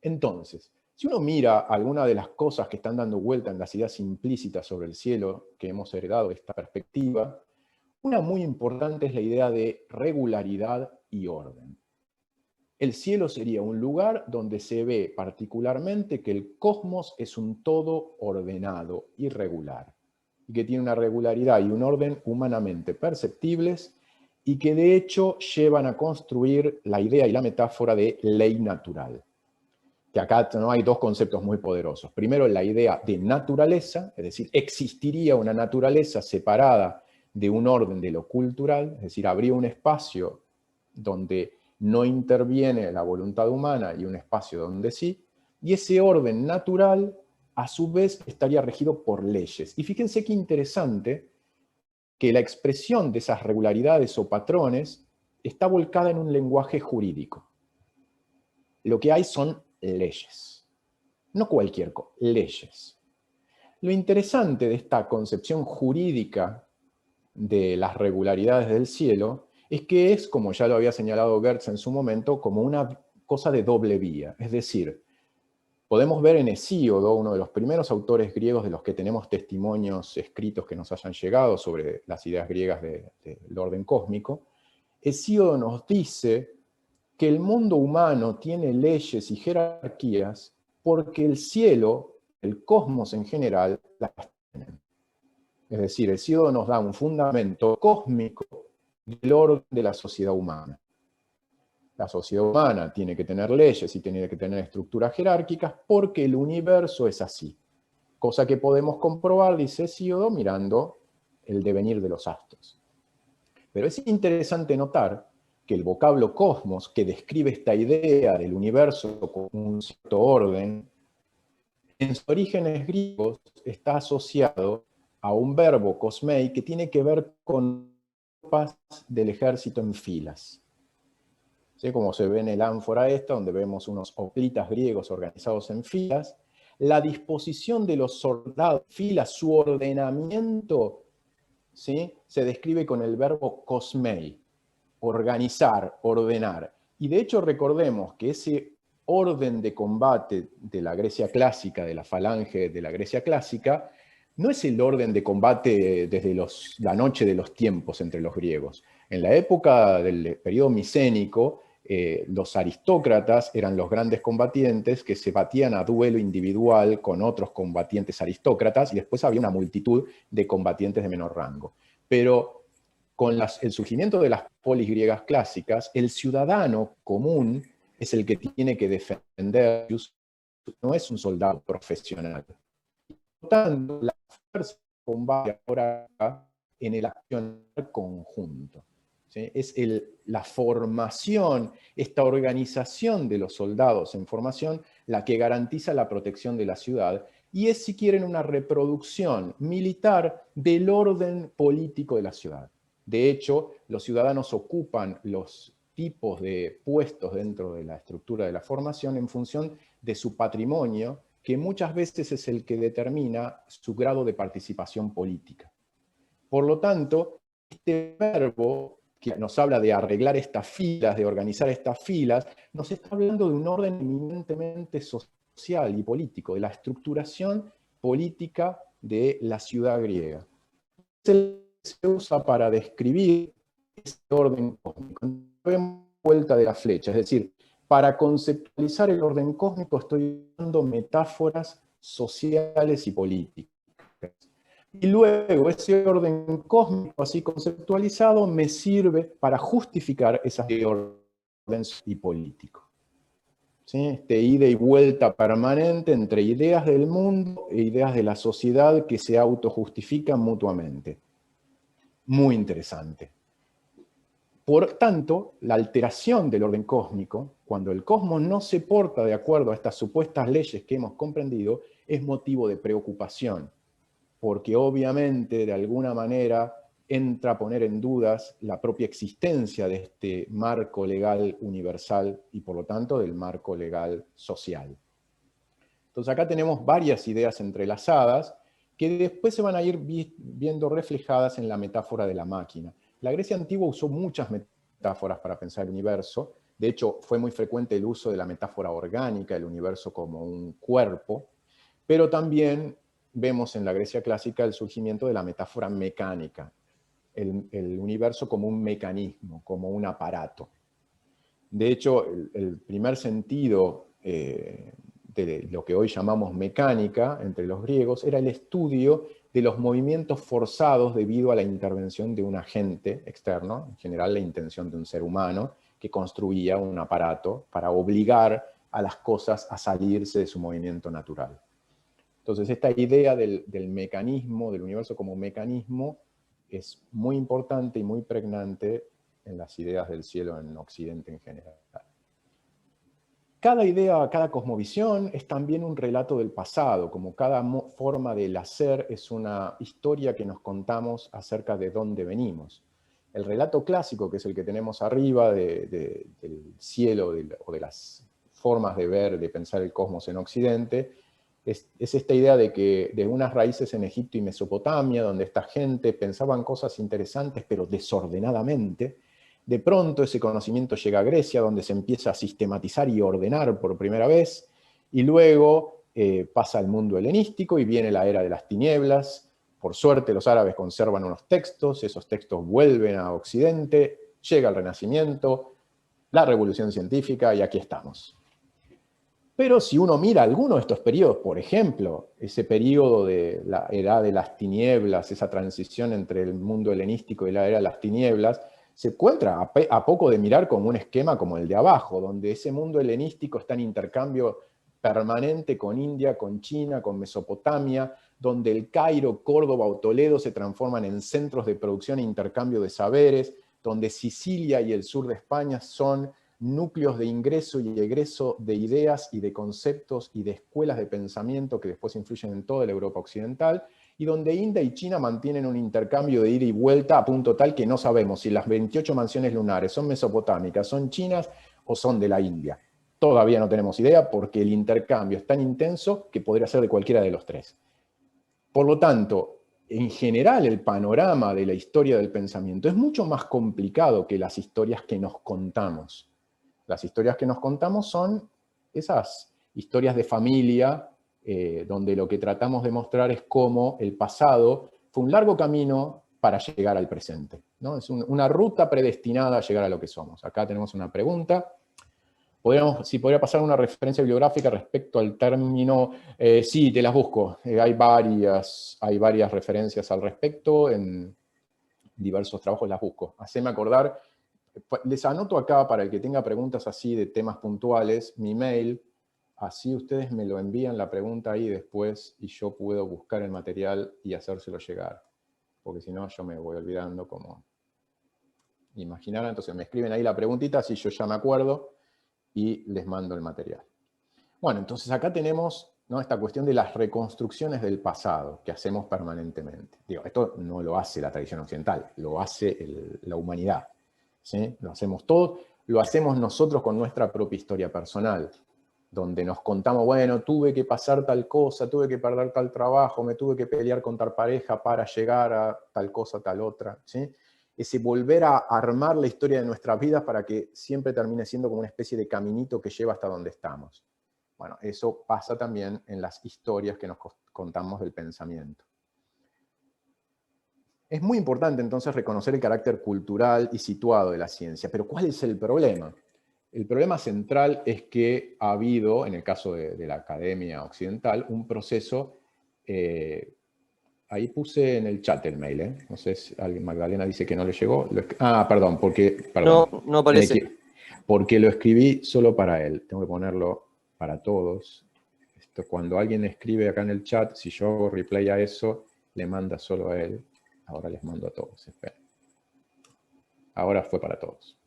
Entonces, si uno mira alguna de las cosas que están dando vuelta en las ideas implícitas sobre el cielo que hemos heredado de esta perspectiva, una muy importante es la idea de regularidad y orden. El cielo sería un lugar donde se ve particularmente que el cosmos es un todo ordenado y regular, y que tiene una regularidad y un orden humanamente perceptibles, y que de hecho llevan a construir la idea y la metáfora de ley natural. Que acá no hay dos conceptos muy poderosos. Primero, la idea de naturaleza, es decir, existiría una naturaleza separada de un orden de lo cultural, es decir, habría un espacio donde no interviene la voluntad humana y un espacio donde sí, y ese orden natural a su vez estaría regido por leyes. Y fíjense qué interesante que la expresión de esas regularidades o patrones está volcada en un lenguaje jurídico. Lo que hay son leyes, no cualquier cosa, leyes. Lo interesante de esta concepción jurídica de las regularidades del cielo es que es, como ya lo había señalado Gertz en su momento, como una cosa de doble vía. Es decir, podemos ver en Hesíodo, uno de los primeros autores griegos de los que tenemos testimonios escritos que nos hayan llegado sobre las ideas griegas del orden cósmico, Hesíodo nos dice que el mundo humano tiene leyes y jerarquías porque el cielo, el cosmos en general, las tiene. Es decir, Hesíodo nos da un fundamento cósmico del orden de la sociedad humana. La sociedad humana tiene que tener leyes y tiene que tener estructuras jerárquicas porque el universo es así. Cosa que podemos comprobar, dice Hesíodo, mirando el devenir de los astros. Pero es interesante notar que el vocablo cosmos, que describe esta idea del universo con un cierto orden, en sus orígenes griegos está asociado a un verbo kosmei que tiene que ver con tropas del ejército en filas. ¿Sí? Como se ve en el ánfora esta, donde vemos unos hoplitas griegos organizados en filas, la disposición de los soldados en filas, su ordenamiento, ¿sí?, se describe con el verbo kosmei, organizar, ordenar. Y de hecho recordemos que ese orden de combate de la Grecia clásica, de la falange de la Grecia clásica, no es el orden de combate desde la noche de los tiempos entre los griegos. En la época del periodo micénico, los aristócratas eran los grandes combatientes que se batían a duelo individual con otros combatientes aristócratas y después había una multitud de combatientes de menor rango. Pero con el surgimiento de las polis griegas clásicas, el ciudadano común es el que tiene que defender, no es un soldado profesional. Por lo tanto, la fuerza combate ahora en el accionar conjunto. ¿Sí? Es la formación, esta organización de los soldados en formación, la que garantiza la protección de la ciudad, y es, si quieren, una reproducción militar del orden político de la ciudad. De hecho, los ciudadanos ocupan los tipos de puestos dentro de la estructura de la formación en función de su patrimonio, que muchas veces es el que determina su grado de participación política. Por lo tanto, este verbo que nos habla de arreglar estas filas, de organizar estas filas, nos está hablando de un orden eminentemente social y político, de la estructuración política de la ciudad griega. Se usa para describir este orden cósmico. Vemos vuelta de la flecha, es decir, para conceptualizar el orden cósmico estoy dando metáforas sociales y políticas. Y luego ese orden cósmico así conceptualizado me sirve para justificar esas órdenes y político. ¿Sí? Este ida y vuelta permanente entre ideas del mundo e ideas de la sociedad que se autojustifican mutuamente. Muy interesante. Por tanto, la alteración del orden cósmico, cuando el cosmos no se porta de acuerdo a estas supuestas leyes que hemos comprendido, es motivo de preocupación, porque obviamente de alguna manera entra a poner en dudas la propia existencia de este marco legal universal y por lo tanto del marco legal social. Entonces acá tenemos varias ideas entrelazadas que después se van a ir viendo reflejadas en la metáfora de la máquina. La Grecia antigua usó muchas metáforas para pensar el universo. De hecho, fue muy frecuente el uso de la metáfora orgánica, el universo como un cuerpo, pero también vemos en la Grecia clásica el surgimiento de la metáfora mecánica, el universo como un mecanismo, como un aparato. De hecho, el primer sentido de lo que hoy llamamos mecánica entre los griegos era el estudio de los movimientos forzados debido a la intervención de un agente externo, en general la intención de un ser humano, que construía un aparato para obligar a las cosas a salirse de su movimiento natural. Entonces, esta idea del mecanismo, del universo como mecanismo, es muy importante y muy pregnante en las ideas del cielo en Occidente en general. Cada idea, cada cosmovisión es también un relato del pasado, como cada forma del hacer es una historia que nos contamos acerca de dónde venimos. El relato clásico, que es el que tenemos arriba del cielo o de las formas de ver, de pensar el cosmos en Occidente, es esta idea de que de unas raíces en Egipto y Mesopotamia, donde esta gente pensaban cosas interesantes pero desordenadamente. De pronto ese conocimiento llega a Grecia, donde se empieza a sistematizar y ordenar por primera vez, y luego pasa al mundo helenístico y viene la era de las tinieblas. Por suerte los árabes conservan unos textos, esos textos vuelven a Occidente, llega el Renacimiento, la Revolución Científica, y aquí estamos. Pero si uno mira alguno de estos periodos, por ejemplo, ese periodo de la edad de las tinieblas, esa transición entre el mundo helenístico y la era de las tinieblas, se encuentra a poco de mirar como un esquema como el de abajo, donde ese mundo helenístico está en intercambio permanente con India, con China, con Mesopotamia, donde el Cairo, Córdoba o Toledo se transforman en centros de producción e intercambio de saberes, donde Sicilia y el sur de España son núcleos de ingreso y egreso de ideas y de conceptos y de escuelas de pensamiento que después influyen en toda la Europa occidental, y donde India y China mantienen un intercambio de ida y vuelta a punto tal que no sabemos si las 28 mansiones lunares son mesopotámicas, son chinas o son de la India. Todavía no tenemos idea porque el intercambio es tan intenso que podría ser de cualquiera de los tres. Por lo tanto, en general el panorama de la historia del pensamiento es mucho más complicado que las historias que nos contamos. Las historias que nos contamos son esas historias de familia, donde lo que tratamos de mostrar es cómo el pasado fue un largo camino para llegar al presente, ¿no? Es una ruta predestinada a llegar a lo que somos. Acá tenemos una pregunta. Si podría pasar una referencia bibliográfica respecto al término, sí, te las busco. Hay varias referencias al respecto, en diversos trabajos las busco. Haceme acordar, les anoto acá para el que tenga preguntas así de temas puntuales, mi mail, así ustedes me lo envían la pregunta ahí después y yo puedo buscar el material y hacérselo llegar. Porque si no yo me voy olvidando como imaginar. Entonces me escriben ahí la preguntita, así yo ya me acuerdo y les mando el material. Bueno, entonces acá tenemos, ¿no?, esta cuestión de las reconstrucciones del pasado que hacemos permanentemente. Digo, esto no lo hace la tradición occidental, lo hace la humanidad, ¿sí? Lo hacemos todos, lo hacemos nosotros con nuestra propia historia personal, donde nos contamos, bueno, tuve que pasar tal cosa, tuve que perder tal trabajo, me tuve que pelear con tal pareja para llegar a tal cosa, tal otra, ¿sí? Ese volver a armar la historia de nuestras vidas para que siempre termine siendo como una especie de caminito que lleva hasta donde estamos. Bueno, eso pasa también en las historias que nos contamos del pensamiento. Es muy importante entonces reconocer el carácter cultural y situado de la ciencia, pero ¿cuál es el problema? El problema central es que ha habido, en el caso de la academia occidental, un proceso, ahí puse en el chat el mail, no sé si Magdalena dice que no le llegó. Perdón, no aparece. Porque lo escribí solo para él, tengo que ponerlo para todos. Cuando alguien escribe acá en el chat, si yo hago replay a eso, le manda solo a él. Ahora les mando a todos, esperen. Ahora fue para todos.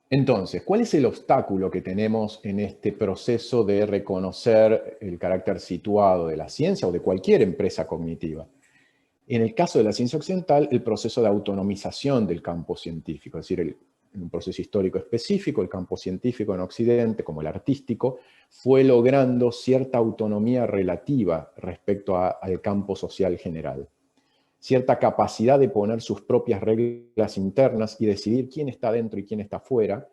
Entonces, ¿cuál es el obstáculo que tenemos en este proceso de reconocer el carácter situado de la ciencia o de cualquier empresa cognitiva? En el caso de la ciencia occidental, el proceso de autonomización del campo científico, es decir, en un proceso histórico específico, el campo científico en Occidente, como el artístico, fue logrando cierta autonomía relativa respecto al campo social general. Cierta capacidad de poner sus propias reglas internas y decidir quién está dentro y quién está fuera,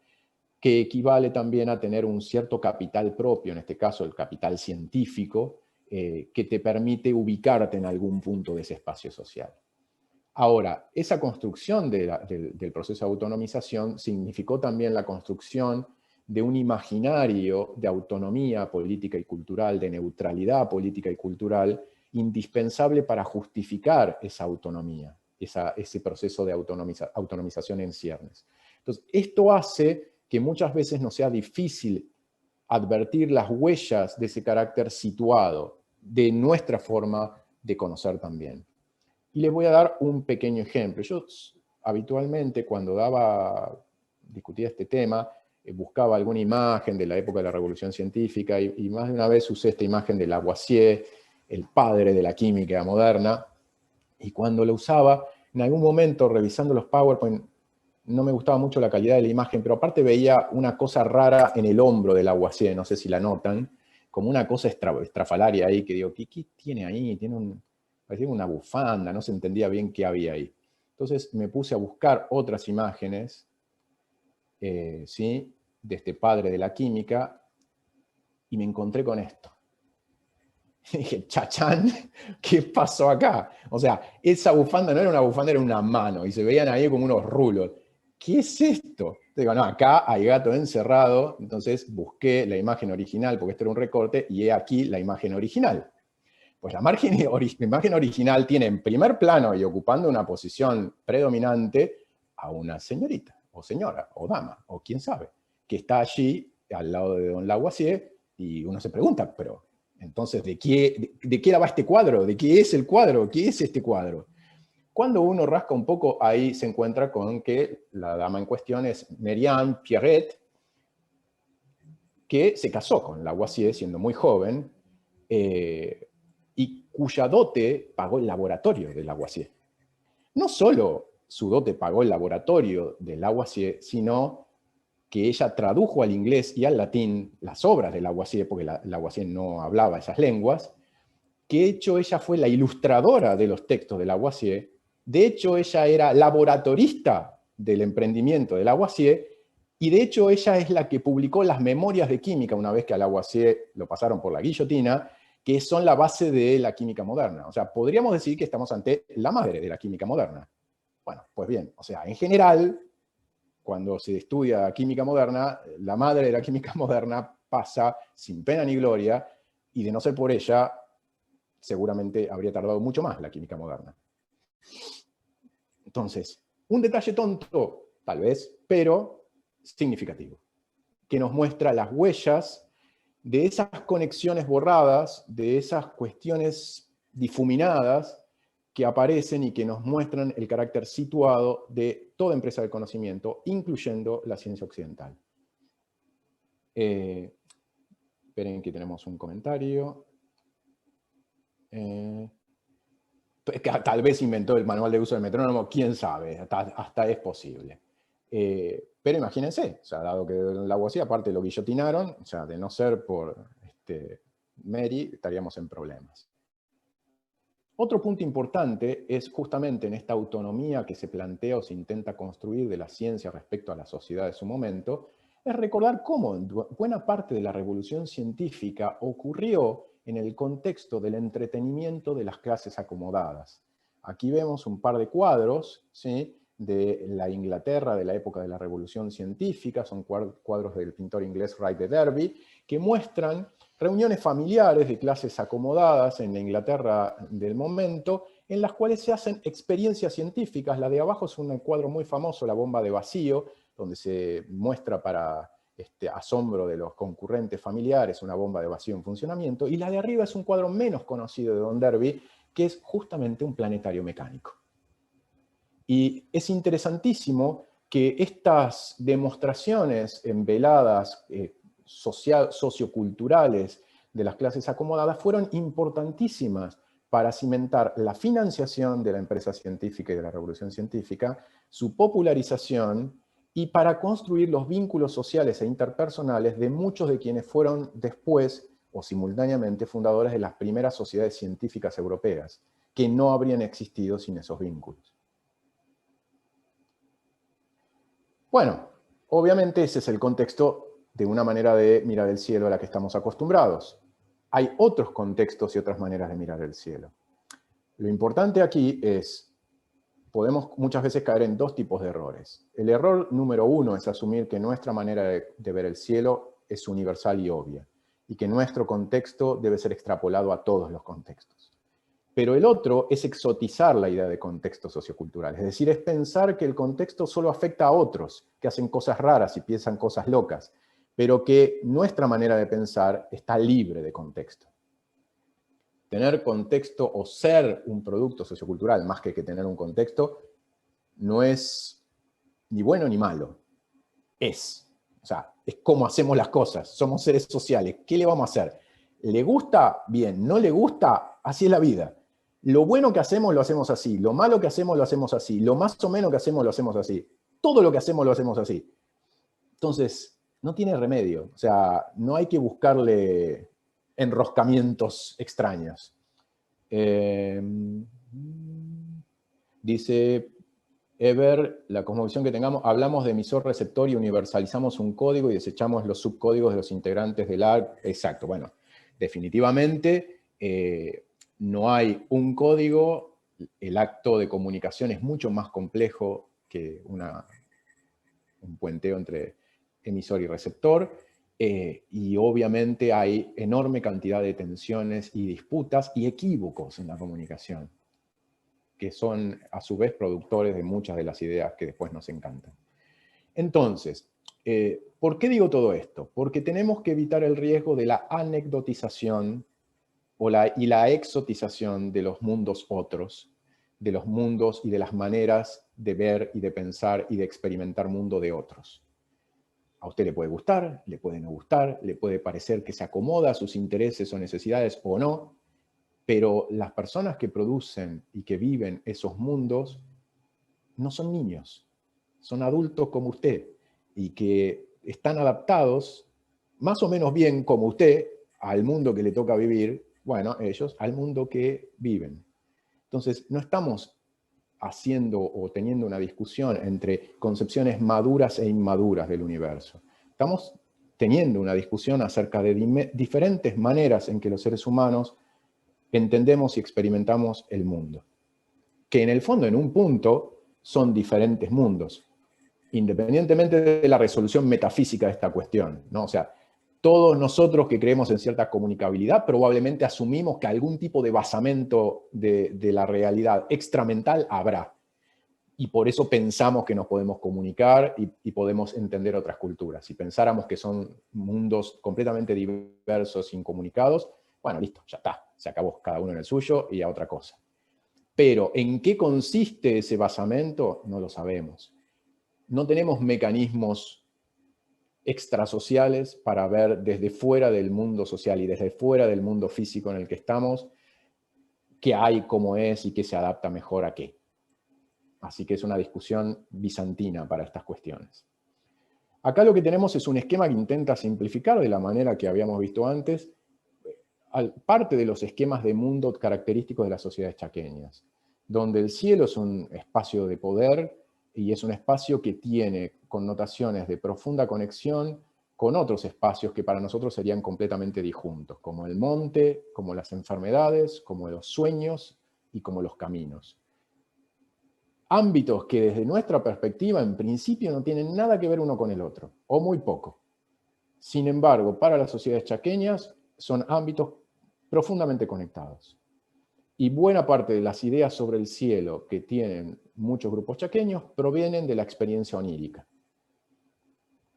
que equivale también a tener un cierto capital propio, en este caso el capital científico, que te permite ubicarte en algún punto de ese espacio social. Ahora, esa construcción del proceso de autonomización significó también la construcción de un imaginario de autonomía política y cultural, de neutralidad política y cultural, indispensable para justificar esa autonomía, ese proceso de autonomización en ciernes. Entonces, esto hace que muchas veces nos sea difícil advertir las huellas de ese carácter situado, de nuestra forma de conocer también. Y les voy a dar un pequeño ejemplo. Yo habitualmente cuando discutía este tema, buscaba alguna imagen de la época de la Revolución Científica y más de una vez usé esta imagen de Lavoisier, el padre de la química moderna, y cuando lo usaba, en algún momento revisando los PowerPoint, no me gustaba mucho la calidad de la imagen, pero aparte veía una cosa rara en el hombro de Lavoisier, no sé si la notan, como una cosa estrafalaria ahí, que digo, ¿qué tiene ahí? Parecía una bufanda, no se entendía bien qué había ahí. Entonces me puse a buscar otras imágenes, ¿sí?, de este padre de la química, y me encontré con esto. Y dije, chachán, ¿qué pasó acá? O sea, esa bufanda no era una bufanda, era una mano, y se veían ahí como unos rulos. ¿Qué es esto? Digo, no, acá hay gato encerrado, entonces busqué la imagen original, porque esto era un recorte, y he aquí la imagen original. Pues la imagen original tiene en primer plano y ocupando una posición predominante a una señorita, o señora, o dama, o quién sabe, que está allí al lado de don Lavoisier, y uno se pregunta, pero entonces, ¿de qué va este cuadro? ¿De qué es el cuadro? ¿Qué es este cuadro? Cuando uno rasca un poco, ahí se encuentra con que la dama en cuestión es Merian Pierret, que se casó con Lavoisier siendo muy joven, y cuya dote pagó el laboratorio de Lavoisier. No solo su dote pagó el laboratorio de Lavoisier, sino que ella tradujo al inglés y al latín las obras de Lavoisier, porque Lavoisier no hablaba esas lenguas, que de hecho ella fue la ilustradora de los textos de Lavoisier, de hecho ella era laboratorista del emprendimiento de Lavoisier, y de hecho ella es la que publicó las memorias de química una vez que a Lavoisier lo pasaron por la guillotina, que son la base de la química moderna. O sea, podríamos decir que estamos ante la madre de la química moderna. Bueno, pues bien, o sea, en general, cuando se estudia química moderna, la madre de la química moderna pasa sin pena ni gloria, y de no ser por ella, seguramente habría tardado mucho más la química moderna. Entonces, un detalle tonto, tal vez, pero significativo, que nos muestra las huellas de esas conexiones borradas, de esas cuestiones difuminadas que aparecen y que nos muestran el carácter situado de toda empresa del conocimiento, incluyendo la ciencia occidental. Esperen que tenemos un comentario. Tal vez inventó el manual de uso del metrónomo, quién sabe, hasta es posible. Pero imagínense, o sea, dado que Lavoisier aparte lo guillotinaron, o sea, de no ser por Mary, estaríamos en problemas. Otro punto importante es justamente en esta autonomía que se plantea o se intenta construir de la ciencia respecto a la sociedad de su momento, es recordar cómo buena parte de la revolución científica ocurrió en el contexto del entretenimiento de las clases acomodadas. Aquí vemos un par de cuadros, ¿sí?, de la Inglaterra de la época de la Revolución Científica, son cuadros del pintor inglés Wright de Derby, que muestran reuniones familiares de clases acomodadas en la Inglaterra del momento, en las cuales se hacen experiencias científicas. La de abajo es un cuadro muy famoso, la bomba de vacío, donde se muestra para asombro de los concurrentes familiares una bomba de vacío en funcionamiento, y la de arriba es un cuadro menos conocido de Don Derby, que es justamente un planetario mecánico. Y es interesantísimo que estas demostraciones enveladas socioculturales de las clases acomodadas fueron importantísimas para cimentar la financiación de la empresa científica y de la revolución científica, su popularización, y para construir los vínculos sociales e interpersonales de muchos de quienes fueron después o simultáneamente fundadores de las primeras sociedades científicas europeas, que no habrían existido sin esos vínculos. Bueno, obviamente ese es el contexto de una manera de mirar el cielo a la que estamos acostumbrados. Hay otros contextos y otras maneras de mirar el cielo. Lo importante aquí es podemos muchas veces caer en dos tipos de errores. El error número uno es asumir que nuestra manera de ver el cielo es universal y obvia, y que nuestro contexto debe ser extrapolado a todos los contextos. Pero el otro es exotizar la idea de contexto sociocultural, es decir, es pensar que el contexto solo afecta a otros, que hacen cosas raras y piensan cosas locas, pero que nuestra manera de pensar está libre de contexto. Tener contexto o ser un producto sociocultural, más que tener un contexto, no es ni bueno ni malo. Es. O sea, es como hacemos las cosas. Somos seres sociales. ¿Qué le vamos a hacer? ¿Le gusta? Bien. ¿No le gusta? Así es la vida. Lo bueno que hacemos lo hacemos así. Lo malo que hacemos lo hacemos así. Lo más o menos que hacemos lo hacemos así. Todo lo que hacemos lo hacemos así. Entonces, no tiene remedio. O sea, no hay que buscarle enroscamientos extraños. Dice Ever, la cosmovisión que tengamos, hablamos de emisor-receptor y universalizamos un código y desechamos los subcódigos de los integrantes del ARC. Exacto, bueno, definitivamente no hay un código, el acto de comunicación es mucho más complejo que un puenteo entre emisor y receptor. Y obviamente hay enorme cantidad de tensiones y disputas y equívocos en la comunicación, que son a su vez productores de muchas de las ideas que después nos encantan. Entonces, ¿por qué digo todo esto? Porque tenemos que evitar el riesgo de la anecdotización y la exotización de los mundos otros, de los mundos y de las maneras de ver y de pensar y de experimentar mundo de otros. A usted le puede gustar, le puede no gustar, le puede parecer que se acomoda a sus intereses o necesidades o no, pero las personas que producen y que viven esos mundos no son niños, son adultos como usted y que están adaptados más o menos bien como usted al mundo que le toca vivir, bueno, ellos al mundo que viven. Entonces, no estamos haciendo o teniendo una discusión entre concepciones maduras e inmaduras del universo. Estamos teniendo una discusión acerca de diferentes maneras en que los seres humanos entendemos y experimentamos el mundo. Que en el fondo, en un punto, son diferentes mundos, independientemente de la resolución metafísica de esta cuestión, ¿no? O sea, todos nosotros que creemos en cierta comunicabilidad probablemente asumimos que algún tipo de basamento de la realidad extramental habrá. Y por eso pensamos que nos podemos comunicar y podemos entender otras culturas. Si pensáramos que son mundos completamente diversos, incomunicados, bueno, listo, ya está. Se acabó cada uno en el suyo y a otra cosa. Pero ¿en qué consiste ese basamento? No lo sabemos. No tenemos mecanismos extrasociales para ver desde fuera del mundo social y desde fuera del mundo físico en el que estamos qué hay, cómo es y qué se adapta mejor a qué. Así que es una discusión bizantina para estas cuestiones. Acá lo que tenemos es un esquema que intenta simplificar de la manera que habíamos visto antes parte de los esquemas de mundo característicos de las sociedades chaqueñas, donde el cielo es un espacio de poder y es un espacio que tiene connotaciones de profunda conexión con otros espacios que para nosotros serían completamente disjuntos, como el monte, como las enfermedades, como los sueños y como los caminos. Ámbitos que desde nuestra perspectiva en principio no tienen nada que ver uno con el otro, o muy poco. Sin embargo, para las sociedades chaqueñas son ámbitos profundamente conectados. Y buena parte de las ideas sobre el cielo que tienen muchos grupos chaqueños provienen de la experiencia onírica.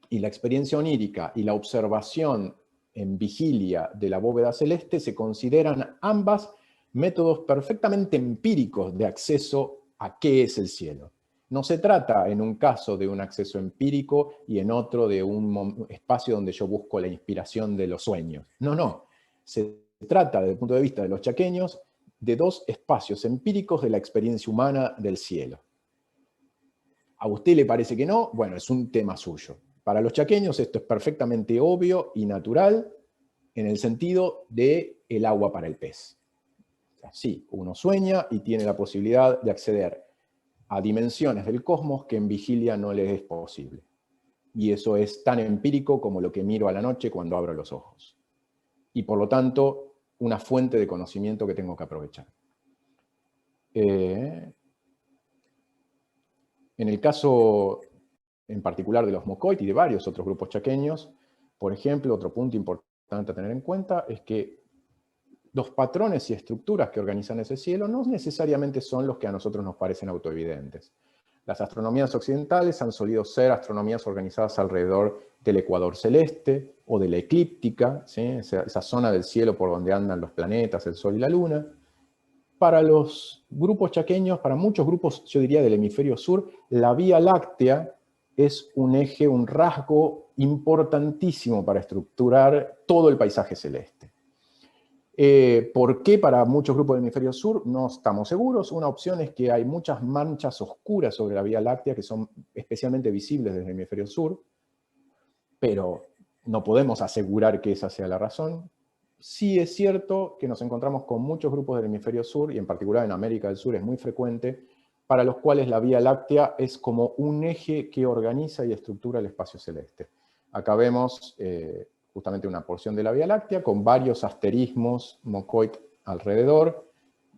Y la experiencia onírica y la observación en vigilia de la bóveda celeste se consideran ambas métodos perfectamente empíricos de acceso a qué es el cielo. No se trata en un caso de un acceso empírico y en otro de un espacio donde yo busco la inspiración de los sueños. No, no. Se trata, desde el punto de vista de los chaqueños, de dos espacios empíricos de la experiencia humana del cielo. ¿A usted le parece que no? Bueno, es un tema suyo. Para los chaqueños esto es perfectamente obvio y natural en el sentido de el agua para el pez. O sea, sí, uno sueña y tiene la posibilidad de acceder a dimensiones del cosmos que en vigilia no les es posible. Y eso es tan empírico como lo que miro a la noche cuando abro los ojos. Y por lo tanto, una fuente de conocimiento que tengo que aprovechar. En el caso en particular de los Mocoit y de varios otros grupos chaqueños, por ejemplo, otro punto importante a tener en cuenta es que los patrones y estructuras que organizan ese cielo no necesariamente son los que a nosotros nos parecen autoevidentes. Las astronomías occidentales han solido ser astronomías organizadas alrededor del ecuador celeste o de la eclíptica, ¿sí? Esa zona del cielo por donde andan los planetas, el Sol y la Luna. Para los grupos chaqueños, para muchos grupos, yo diría del hemisferio sur, la Vía Láctea es un eje, un rasgo importantísimo para estructurar todo el paisaje celeste. ¿Por qué para muchos grupos del hemisferio sur? No estamos seguros. Una opción es que hay muchas manchas oscuras sobre la Vía Láctea que son especialmente visibles desde el hemisferio sur, pero no podemos asegurar que esa sea la razón. Sí es cierto que nos encontramos con muchos grupos del hemisferio sur, y en particular en América del Sur es muy frecuente, para los cuales la Vía Láctea es como un eje que organiza y estructura el espacio celeste. Acá vemos justamente una porción de la Vía Láctea con varios asterismos Mocoit alrededor,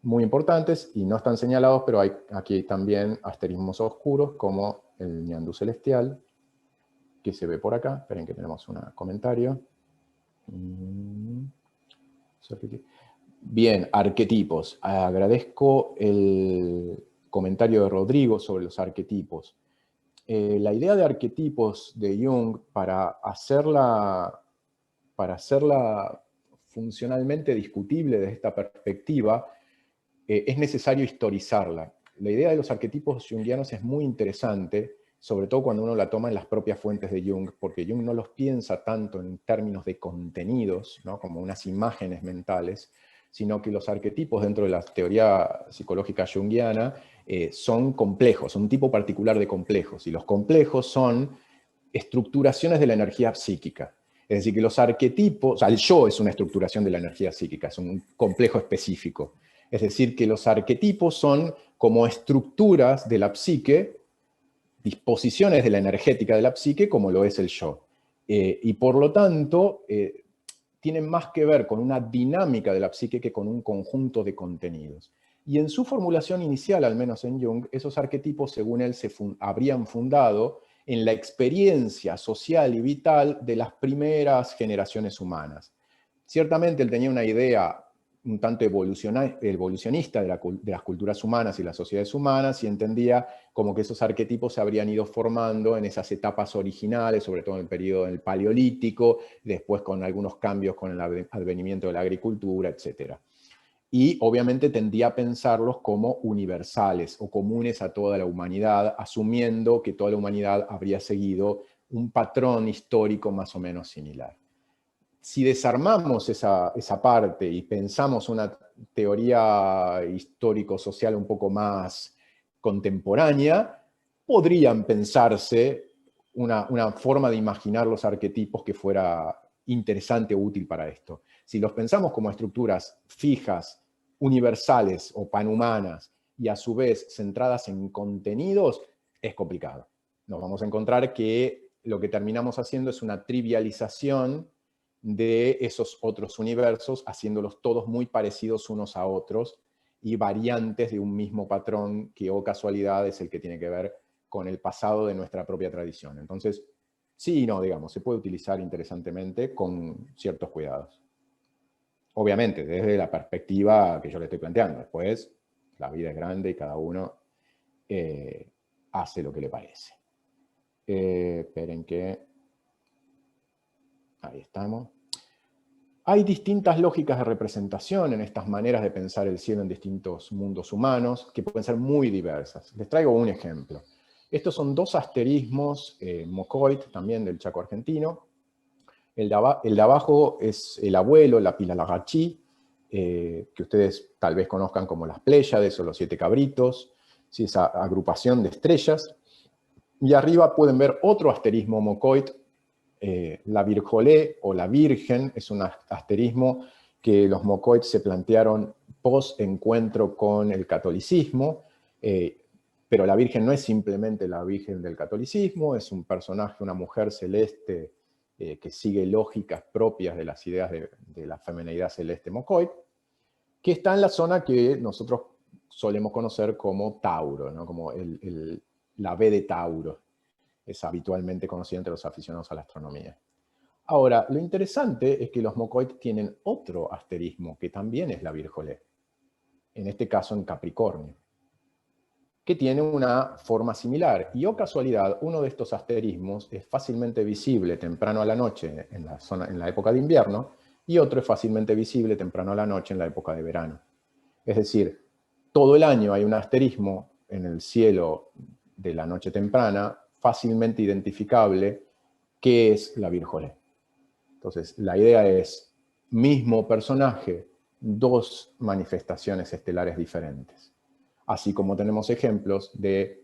muy importantes, y no están señalados, pero hay aquí también asterismos oscuros, como el ñandú celestial, que se ve por acá. Esperen que tenemos un comentario. Bien, arquetipos. Agradezco el comentario de Rodrigo sobre los arquetipos. La idea de arquetipos de Jung, para hacerla funcionalmente discutible desde esta perspectiva, es necesario historizarla. La idea de los arquetipos jungianos es muy interesante, sobre todo cuando uno la toma en las propias fuentes de Jung, porque Jung no los piensa tanto en términos de contenidos, ¿no? Como unas imágenes mentales, sino que los arquetipos dentro de la teoría psicológica junguiana son complejos, son un tipo particular de complejos, y los complejos son estructuraciones de la energía psíquica. Es decir, que los arquetipos, o sea, el yo es una estructuración de la energía psíquica, es un complejo específico. Es decir, que los arquetipos son como estructuras de la psique, disposiciones de la energética de la psique, como lo es el yo. Y por lo tanto, tienen más que ver con una dinámica de la psique que con un conjunto de contenidos. Y en su formulación inicial, al menos en Jung, esos arquetipos, según él, habrían fundado en la experiencia social y vital de las primeras generaciones humanas. Ciertamente él tenía una idea un tanto evolucionista de las culturas humanas y las sociedades humanas, y entendía como que esos arquetipos se habrían ido formando en esas etapas originales, sobre todo en el periodo del Paleolítico, después con algunos cambios con el advenimiento de la agricultura, etc. Y obviamente tendía a pensarlos como universales o comunes a toda la humanidad, asumiendo que toda la humanidad habría seguido un patrón histórico más o menos similar. Si desarmamos esa parte y pensamos una teoría histórico-social un poco más contemporánea, podrían pensarse una forma de imaginar los arquetipos que fuera interesante o útil para esto. Si los pensamos como estructuras fijas, universales o panhumanas, y a su vez centradas en contenidos, es complicado. Nos vamos a encontrar que lo que terminamos haciendo es una trivialización de esos otros universos, haciéndolos todos muy parecidos unos a otros, y variantes de un mismo patrón que, oh casualidad, es el que tiene que ver con el pasado de nuestra propia tradición. Entonces, sí y no, digamos, se puede utilizar interesantemente con ciertos cuidados. Obviamente, desde la perspectiva que yo le estoy planteando. Después, la vida es grande y cada uno hace lo que le parece. Esperen que... Ahí estamos. Hay distintas lógicas de representación en estas maneras de pensar el cielo en distintos mundos humanos, que pueden ser muy diversas. Les traigo un ejemplo. Estos son dos asterismos Mocoit, también del Chaco argentino. El de abajo es el abuelo, la pila Lagachi, que ustedes tal vez conozcan como las Pléyades o los 7 cabritos, ¿sí? Esa agrupación de estrellas. Y arriba pueden ver otro asterismo Mocoit, la Virjolé o la Virgen, es un asterismo que los Mocoit se plantearon post-encuentro con el catolicismo, pero la Virgen no es simplemente la Virgen del catolicismo, es un personaje, una mujer celeste que sigue lógicas propias de las ideas de la femineidad celeste Mocoit, que está en la zona que nosotros solemos conocer como Tauro, ¿no? Como la B de Tauro. Es habitualmente conocida entre los aficionados a la astronomía. Ahora, lo interesante es que los Mocoit tienen otro asterismo, que también es la Virgolé. En este caso en Capricornio, que tiene una forma similar. Y, oh casualidad, uno de estos asterismos es fácilmente visible temprano a la noche en la época de invierno, y otro es fácilmente visible temprano a la noche en la época de verano. Es decir, todo el año hay un asterismo en el cielo de la noche temprana, fácilmente identificable, que es la Virgolé. Entonces, la idea es, mismo personaje, dos manifestaciones estelares diferentes. Así como tenemos ejemplos de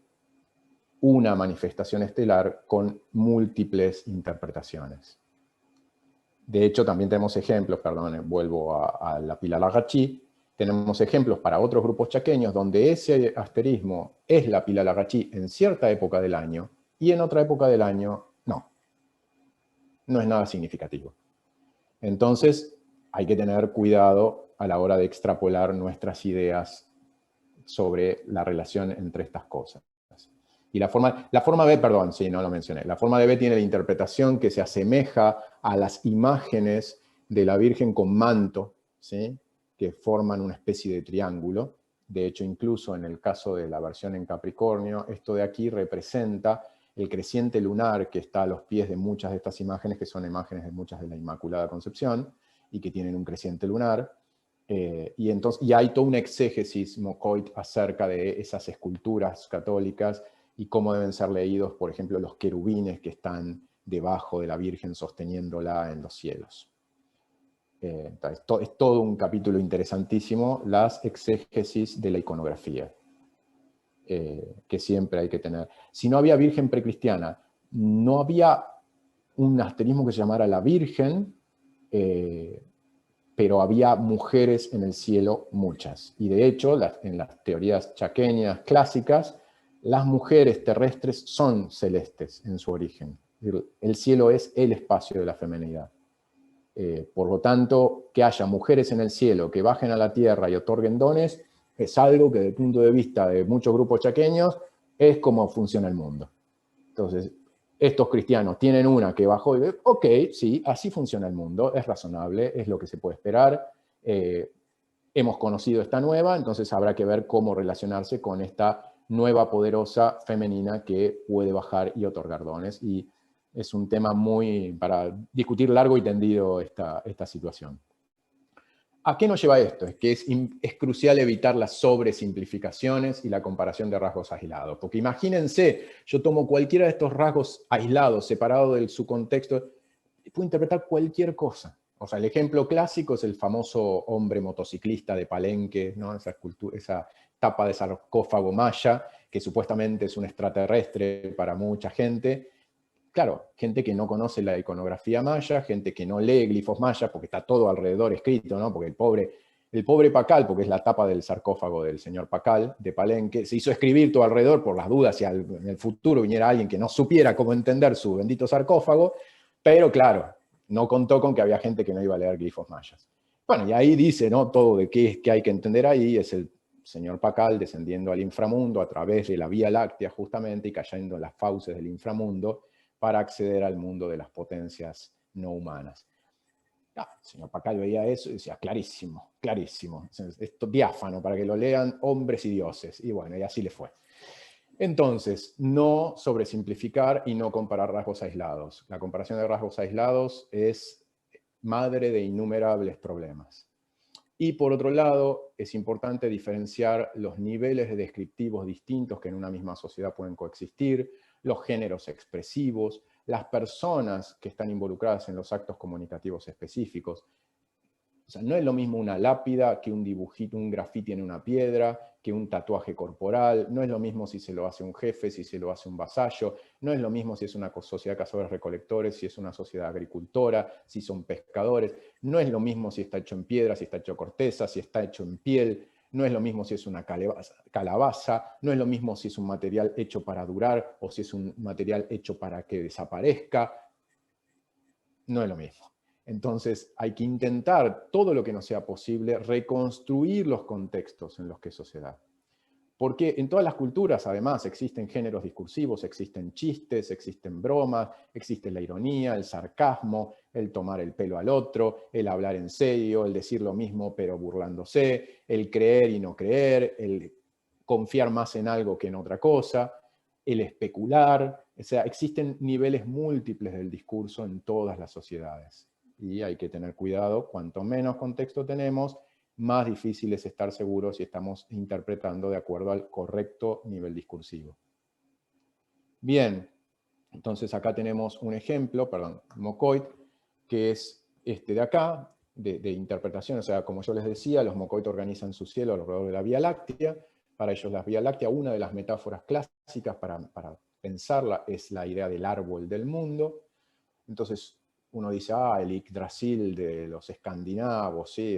una manifestación estelar con múltiples interpretaciones. De hecho, también tenemos ejemplos, perdón, vuelvo a la pila Lagachí, tenemos ejemplos para otros grupos chaqueños donde ese asterismo es la pila Lagachí en cierta época del año y en otra época del año no. No es nada significativo. Entonces, hay que tener cuidado a la hora de extrapolar nuestras ideas sobre la relación entre estas cosas. Y la forma B, perdón, sí, no lo mencioné. La forma de B tiene la interpretación que se asemeja a las imágenes de la Virgen con manto, ¿sí?, que forman una especie de triángulo. De hecho, incluso en el caso de la versión en Capricornio, esto de aquí representa el creciente lunar que está a los pies de muchas de estas imágenes, que son imágenes de muchas de la Inmaculada Concepción, y que tienen un creciente lunar. Y hay toda una exégesis Mocoit acerca de esas esculturas católicas y cómo deben ser leídos, por ejemplo, los querubines que están debajo de la Virgen sosteniéndola en los cielos. Entonces, es todo un capítulo interesantísimo, las exégesis de la iconografía, que siempre hay que tener. Si no había Virgen precristiana, no había un asterismo que se llamara la Virgen, pero había mujeres en el cielo, muchas. Y de hecho, en las teorías chaqueñas clásicas, las mujeres terrestres son celestes en su origen. El cielo es el espacio de la femenidad. Por lo tanto, que haya mujeres en el cielo que bajen a la tierra y otorguen dones, es algo que desde el punto de vista de muchos grupos chaqueños es como funciona el mundo. Entonces, estos cristianos tienen una que bajó y ok, sí, así funciona el mundo, es razonable, es lo que se puede esperar. Hemos conocido esta nueva, entonces habrá que ver cómo relacionarse con esta nueva poderosa femenina que puede bajar y otorgar dones. Y es un tema muy para discutir largo y tendido esta situación. ¿A qué nos lleva esto? Es que es crucial evitar las sobresimplificaciones y la comparación de rasgos aislados. Porque imagínense, yo tomo cualquiera de estos rasgos aislados, separados de su contexto, y puedo interpretar cualquier cosa. O sea, el ejemplo clásico es el famoso hombre motociclista de Palenque, ¿no? Esa tapa de sarcófago maya, que supuestamente es un extraterrestre para mucha gente. Claro, gente que no conoce la iconografía maya, gente que no lee glifos mayas, porque está todo alrededor escrito, ¿no? Porque el pobre Pacal, porque es la tapa del sarcófago del señor Pacal de Palenque, se hizo escribir todo alrededor por las dudas si en el futuro viniera alguien que no supiera cómo entender su bendito sarcófago, pero claro, no contó con que había gente que no iba a leer glifos mayas. Bueno, y ahí dice, ¿no?, todo de qué hay que entender ahí, es el señor Pacal descendiendo al inframundo a través de la Vía Láctea justamente y cayendo en las fauces del inframundo, para acceder al mundo de las potencias no humanas. El señor Pacal veía eso y decía, clarísimo, clarísimo. Esto diáfano, para que lo lean hombres y dioses. Y bueno, y así le fue. Entonces, no sobresimplificar y no comparar rasgos aislados. La comparación de rasgos aislados es madre de innumerables problemas. Y por otro lado, es importante diferenciar los niveles descriptivos distintos que en una misma sociedad pueden coexistir, los géneros expresivos, las personas que están involucradas en los actos comunicativos específicos. O sea, no es lo mismo una lápida que un dibujito, un grafiti en una piedra, que un tatuaje corporal, no es lo mismo si se lo hace un jefe, si se lo hace un vasallo, no es lo mismo si es una sociedad de cazadores-recolectores, si es una sociedad agricultora, si son pescadores, no es lo mismo si está hecho en piedra, si está hecho corteza, si está hecho en piel, no es lo mismo si es una calabaza, no es lo mismo si es un material hecho para durar o si es un material hecho para que desaparezca, no es lo mismo. Entonces hay que intentar todo lo que nos sea posible reconstruir los contextos en los que eso se da. Porque en todas las culturas, además, existen géneros discursivos, existen chistes, existen bromas, existe la ironía, el sarcasmo, el tomar el pelo al otro, el hablar en serio, el decir lo mismo pero burlándose, el creer y no creer, el confiar más en algo que en otra cosa, el especular. O sea, existen niveles múltiples del discurso en todas las sociedades. Y hay que tener cuidado, cuanto menos contexto tenemos, más difícil es estar seguros si estamos interpretando de acuerdo al correcto nivel discursivo. Bien, entonces acá tenemos un ejemplo, perdón, Mocoit, que es este de acá, de interpretación. O sea, como yo les decía, los Mocoit organizan su cielo alrededor de la Vía Láctea. Para ellos la Vía Láctea, una de las metáforas clásicas para pensarla es la idea del árbol del mundo. Entonces uno dice, el Yggdrasil de los escandinavos, ¿sí?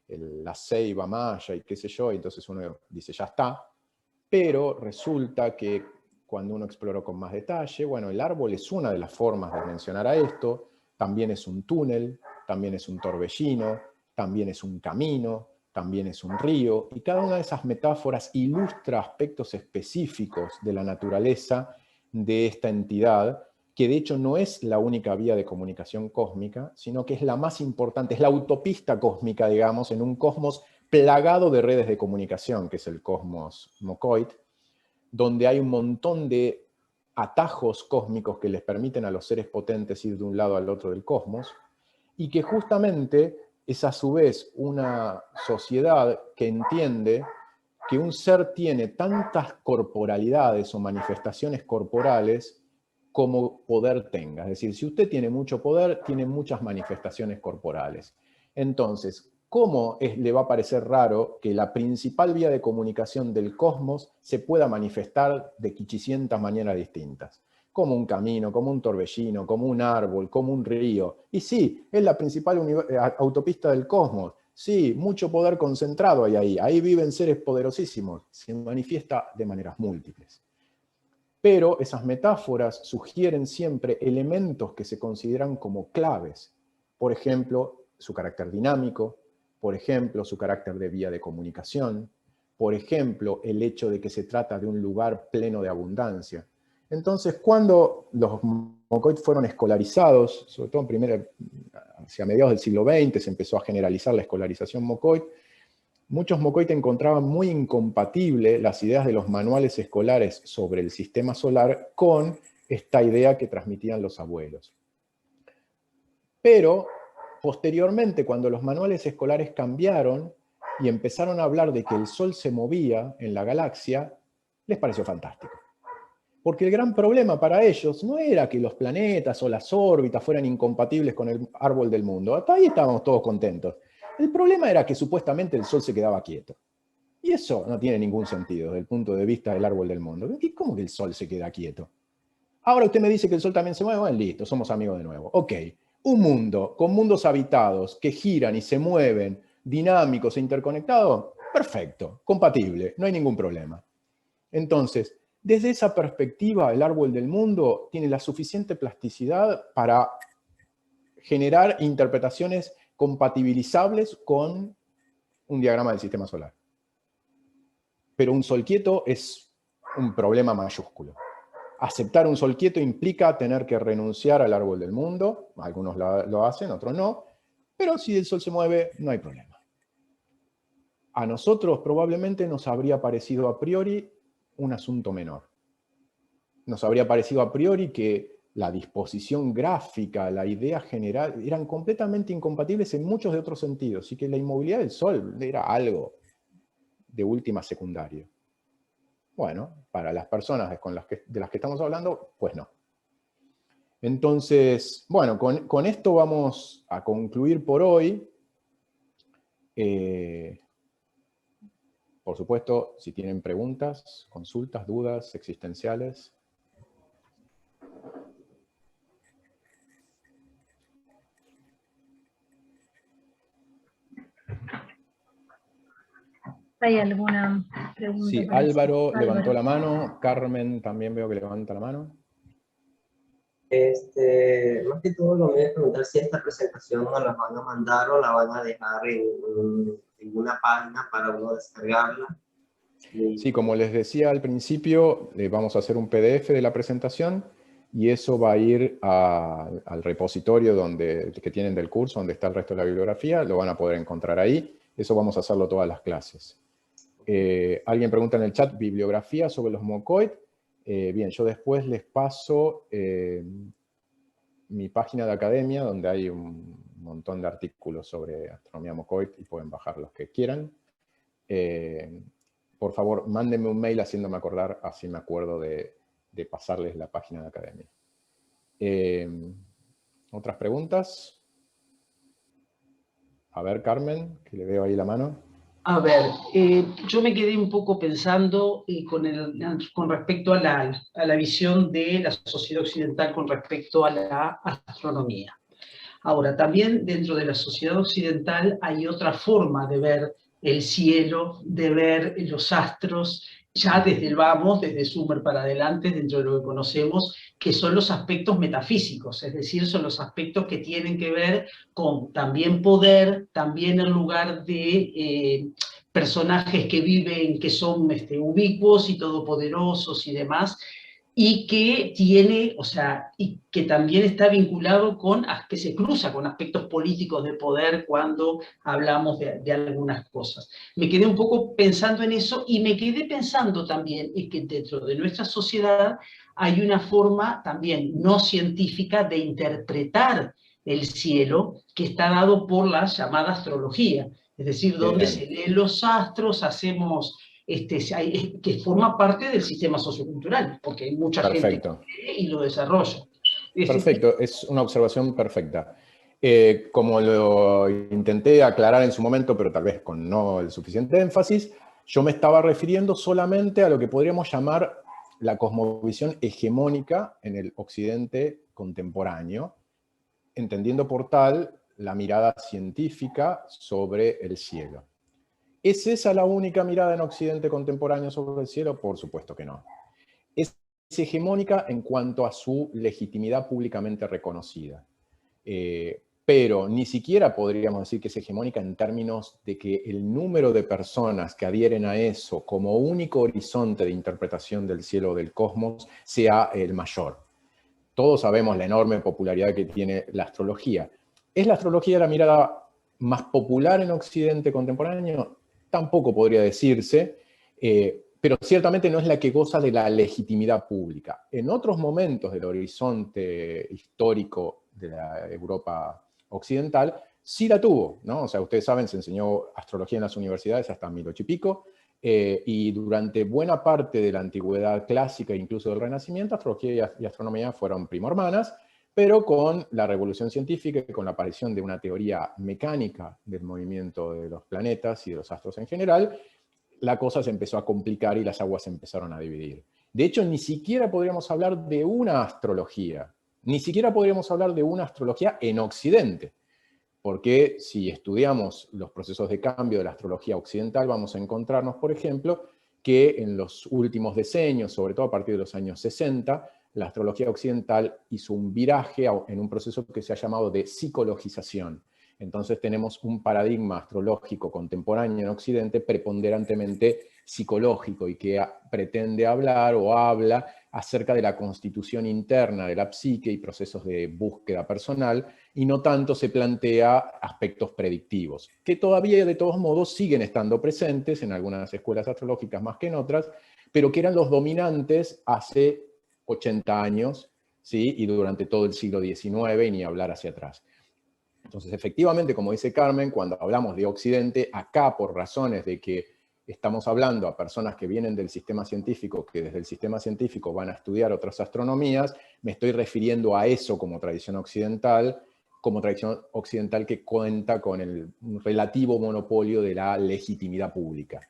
La ceiba maya y qué sé yo, y entonces uno dice, ya está. Pero resulta que cuando uno exploró con más detalle, bueno, el árbol es una de las formas de mencionar a esto, también es un túnel, también es un torbellino, también es un camino, también es un río, y cada una de esas metáforas ilustra aspectos específicos de la naturaleza de esta entidad, que de hecho no es la única vía de comunicación cósmica, sino que es la más importante, es la autopista cósmica, digamos, en un cosmos plagado de redes de comunicación, que es el cosmos Mocoit, donde hay un montón de atajos cósmicos que les permiten a los seres potentes ir de un lado al otro del cosmos, y que justamente es a su vez una sociedad que entiende que un ser tiene tantas corporalidades o manifestaciones corporales como poder tenga. Es decir, si usted tiene mucho poder, tiene muchas manifestaciones corporales. Entonces, ¿cómo le va a parecer raro que la principal vía de comunicación del cosmos se pueda manifestar de 500 maneras distintas? Como un camino, como un torbellino, como un árbol, como un río. Y sí, es la principal autopista del cosmos. Sí, mucho poder concentrado hay ahí. Ahí viven seres poderosísimos. Se manifiesta de maneras múltiples. Pero esas metáforas sugieren siempre elementos que se consideran como claves. Por ejemplo, su carácter dinámico, por ejemplo, su carácter de vía de comunicación, por ejemplo, el hecho de que se trata de un lugar pleno de abundancia. Entonces, cuando los Mocoit fueron escolarizados, sobre todo hacia mediados del siglo XX, se empezó a generalizar la escolarización Mocoit, muchos Mocoit encontraban muy incompatible las ideas de los manuales escolares sobre el sistema solar con esta idea que transmitían los abuelos. Pero, posteriormente, cuando los manuales escolares cambiaron y empezaron a hablar de que el Sol se movía en la galaxia, les pareció fantástico. Porque el gran problema para ellos no era que los planetas o las órbitas fueran incompatibles con el árbol del mundo. Hasta ahí estábamos todos contentos. El problema era que supuestamente el Sol se quedaba quieto. Y eso no tiene ningún sentido desde el punto de vista del árbol del mundo. ¿Cómo que el Sol se queda quieto? Ahora usted me dice que el Sol también se mueve. Bueno, listo, somos amigos de nuevo. Ok, un mundo con mundos habitados que giran y se mueven, dinámicos e interconectados, perfecto, compatible, no hay ningún problema. Entonces, desde esa perspectiva, el árbol del mundo tiene la suficiente plasticidad para generar interpretaciones compatibilizables con un diagrama del sistema solar. Pero un sol quieto es un problema mayúsculo. Aceptar un sol quieto implica tener que renunciar al árbol del mundo. Algunos lo hacen, otros no. Pero si el sol se mueve, no hay problema. A nosotros probablemente nos habría parecido a priori un asunto menor. Nos habría parecido a priori que la disposición gráfica, la idea general, eran completamente incompatibles en muchos de otros sentidos, y que la inmovilidad del Sol era algo de última secundaria. Bueno, para las personas de las que estamos hablando, pues no. Entonces, bueno, con esto vamos a concluir por hoy. Por supuesto, si tienen preguntas, consultas, dudas existenciales. ¿Hay alguna pregunta? Sí, Álvaro levantó la mano, Carmen también veo que levanta la mano. Más que todo lo voy a preguntar si esta presentación nos la van a mandar o la van a dejar en una página para uno descargarla. Sí, como les decía al principio, vamos a hacer un PDF de la presentación y eso va a ir al repositorio que tienen del curso, donde está el resto de la bibliografía, lo van a poder encontrar ahí. Eso vamos a hacerlo todas las clases. Alguien pregunta en el chat, bibliografía sobre los mocoid. Bien, yo después les paso mi página de academia, donde hay un montón de artículos sobre astronomía mocoid y pueden bajar los que quieran. Por favor, mándenme un mail haciéndome acordar, así me acuerdo de pasarles la página de academia. ¿Otras preguntas? A ver, Carmen, que le veo ahí la mano. A ver, yo me quedé un poco pensando con respecto a la visión de la sociedad occidental con respecto a la astronomía. Ahora, también dentro de la sociedad occidental hay otra forma de ver el cielo, de ver los astros, ya desde Sumer para adelante, dentro de lo que conocemos, que son los aspectos metafísicos, es decir, son los aspectos que tienen que ver con también poder, también el lugar de personajes que viven, que son ubicuos y todopoderosos y demás, y que tiene, o sea, y que también está vinculado que se cruza con aspectos políticos de poder cuando hablamos de algunas cosas. Me quedé un poco pensando en eso y me quedé pensando también en que dentro de nuestra sociedad hay una forma también no científica de interpretar el cielo que está dado por la llamada astrología, es decir, donde se leen los astros, hacemos... que forma parte del sistema sociocultural, porque hay mucha gente que lee y lo desarrolla. Perfecto, es una observación perfecta. Como lo intenté aclarar en su momento, pero tal vez con no el suficiente énfasis, yo me estaba refiriendo solamente a lo que podríamos llamar la cosmovisión hegemónica en el occidente contemporáneo, entendiendo por tal la mirada científica sobre el cielo. ¿Es esa la única mirada en Occidente contemporáneo sobre el cielo? Por supuesto que no. Es hegemónica en cuanto a su legitimidad públicamente reconocida. Pero ni siquiera podríamos decir que es hegemónica en términos de que el número de personas que adhieren a eso como único horizonte de interpretación del cielo o del cosmos sea el mayor. Todos sabemos la enorme popularidad que tiene la astrología. ¿Es la astrología la mirada más popular en Occidente contemporáneo? Tampoco podría decirse, pero ciertamente no es la que goza de la legitimidad pública. En otros momentos del horizonte histórico de la Europa occidental, sí la tuvo, ¿no? O sea, ustedes saben, se enseñó astrología en las universidades hasta 1800 y pico, y durante buena parte de la antigüedad clásica e incluso del Renacimiento, astrología y astronomía fueron primo hermanas, pero con la revolución científica y con la aparición de una teoría mecánica del movimiento de los planetas y de los astros en general, la cosa se empezó a complicar y las aguas se empezaron a dividir. De hecho, ni siquiera podríamos hablar de una astrología, ni siquiera podríamos hablar de una astrología en Occidente, porque si estudiamos los procesos de cambio de la astrología occidental, vamos a encontrarnos, por ejemplo, que en los últimos decenios, sobre todo a partir de los años 60, la astrología occidental hizo un viraje en un proceso que se ha llamado de psicologización. Entonces tenemos un paradigma astrológico contemporáneo en Occidente preponderantemente psicológico y que pretende hablar o habla acerca de la constitución interna de la psique y procesos de búsqueda personal, y no tanto se plantea aspectos predictivos, que todavía de todos modos siguen estando presentes en algunas escuelas astrológicas más que en otras, pero que eran los dominantes hace 80 años, ¿sí? Y durante todo el siglo XIX, y ni hablar hacia atrás. Entonces, efectivamente, como dice Carmen, cuando hablamos de Occidente, acá por razones de que estamos hablando a personas que vienen del sistema científico, que desde el sistema científico van a estudiar otras astronomías, me estoy refiriendo a eso como tradición occidental que cuenta con el relativo monopolio de la legitimidad pública.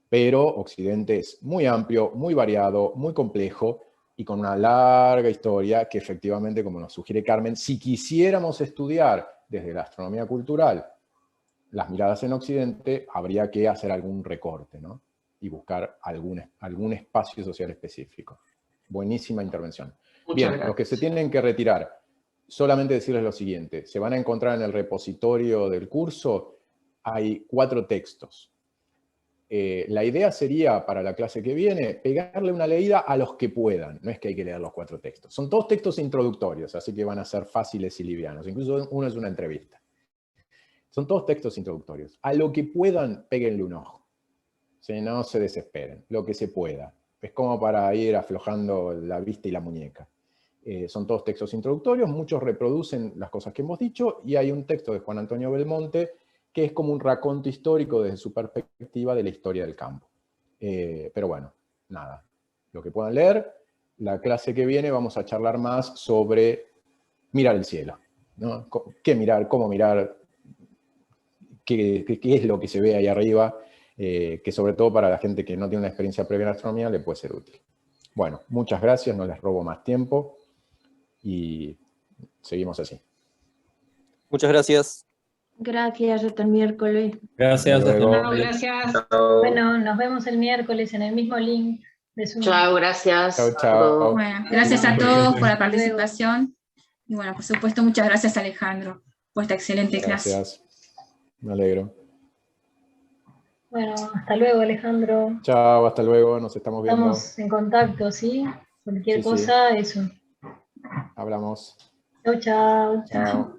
Pero Occidente es muy amplio, muy variado, muy complejo, y con una larga historia que efectivamente, como nos sugiere Carmen, si quisiéramos estudiar desde la astronomía cultural las miradas en Occidente, habría que hacer algún recorte, ¿no? Y buscar algún espacio social específico. Buenísima intervención. Bien, los que se tienen que retirar, solamente decirles lo siguiente. Se van a encontrar en el repositorio del curso, hay 4 textos. la idea sería, para la clase que viene, pegarle una leída a los que puedan. No es que hay que leer los 4 textos. Son todos textos introductorios, así que van a ser fáciles y livianos. Incluso uno es una entrevista. Son todos textos introductorios. A lo que puedan, péguenle un ojo. ¿Sí? No se desesperen, lo que se pueda. Es como para ir aflojando la vista y la muñeca. Son todos textos introductorios, muchos reproducen las cosas que hemos dicho, y hay un texto de Juan Antonio Belmonte que es como un raconto histórico desde su perspectiva de la historia del campo. Pero bueno, nada, lo que puedan leer. La clase que viene vamos a charlar más sobre mirar el cielo, ¿no? ¿Qué mirar? ¿Cómo mirar? ¿Qué es lo que se ve ahí arriba? Que sobre todo para la gente que no tiene una experiencia previa en astronomía le puede ser útil. Bueno, muchas gracias, no les robo más tiempo y seguimos así. Muchas gracias. Gracias, hasta el miércoles. Gracias. Hasta luego. No, gracias. Bueno, nos vemos el miércoles en el mismo link de Zoom. Chao, gracias. Chao, chao. Bueno, gracias a todos por la participación. Y bueno, por supuesto, muchas gracias, Alejandro, por esta excelente clase. Gracias. Me alegro. Bueno, hasta luego, Alejandro. Chao, hasta luego, nos estamos viendo. Estamos en contacto, ¿sí? Cualquier Sí, cosa, eso. Hablamos. Chao, chao. Chao.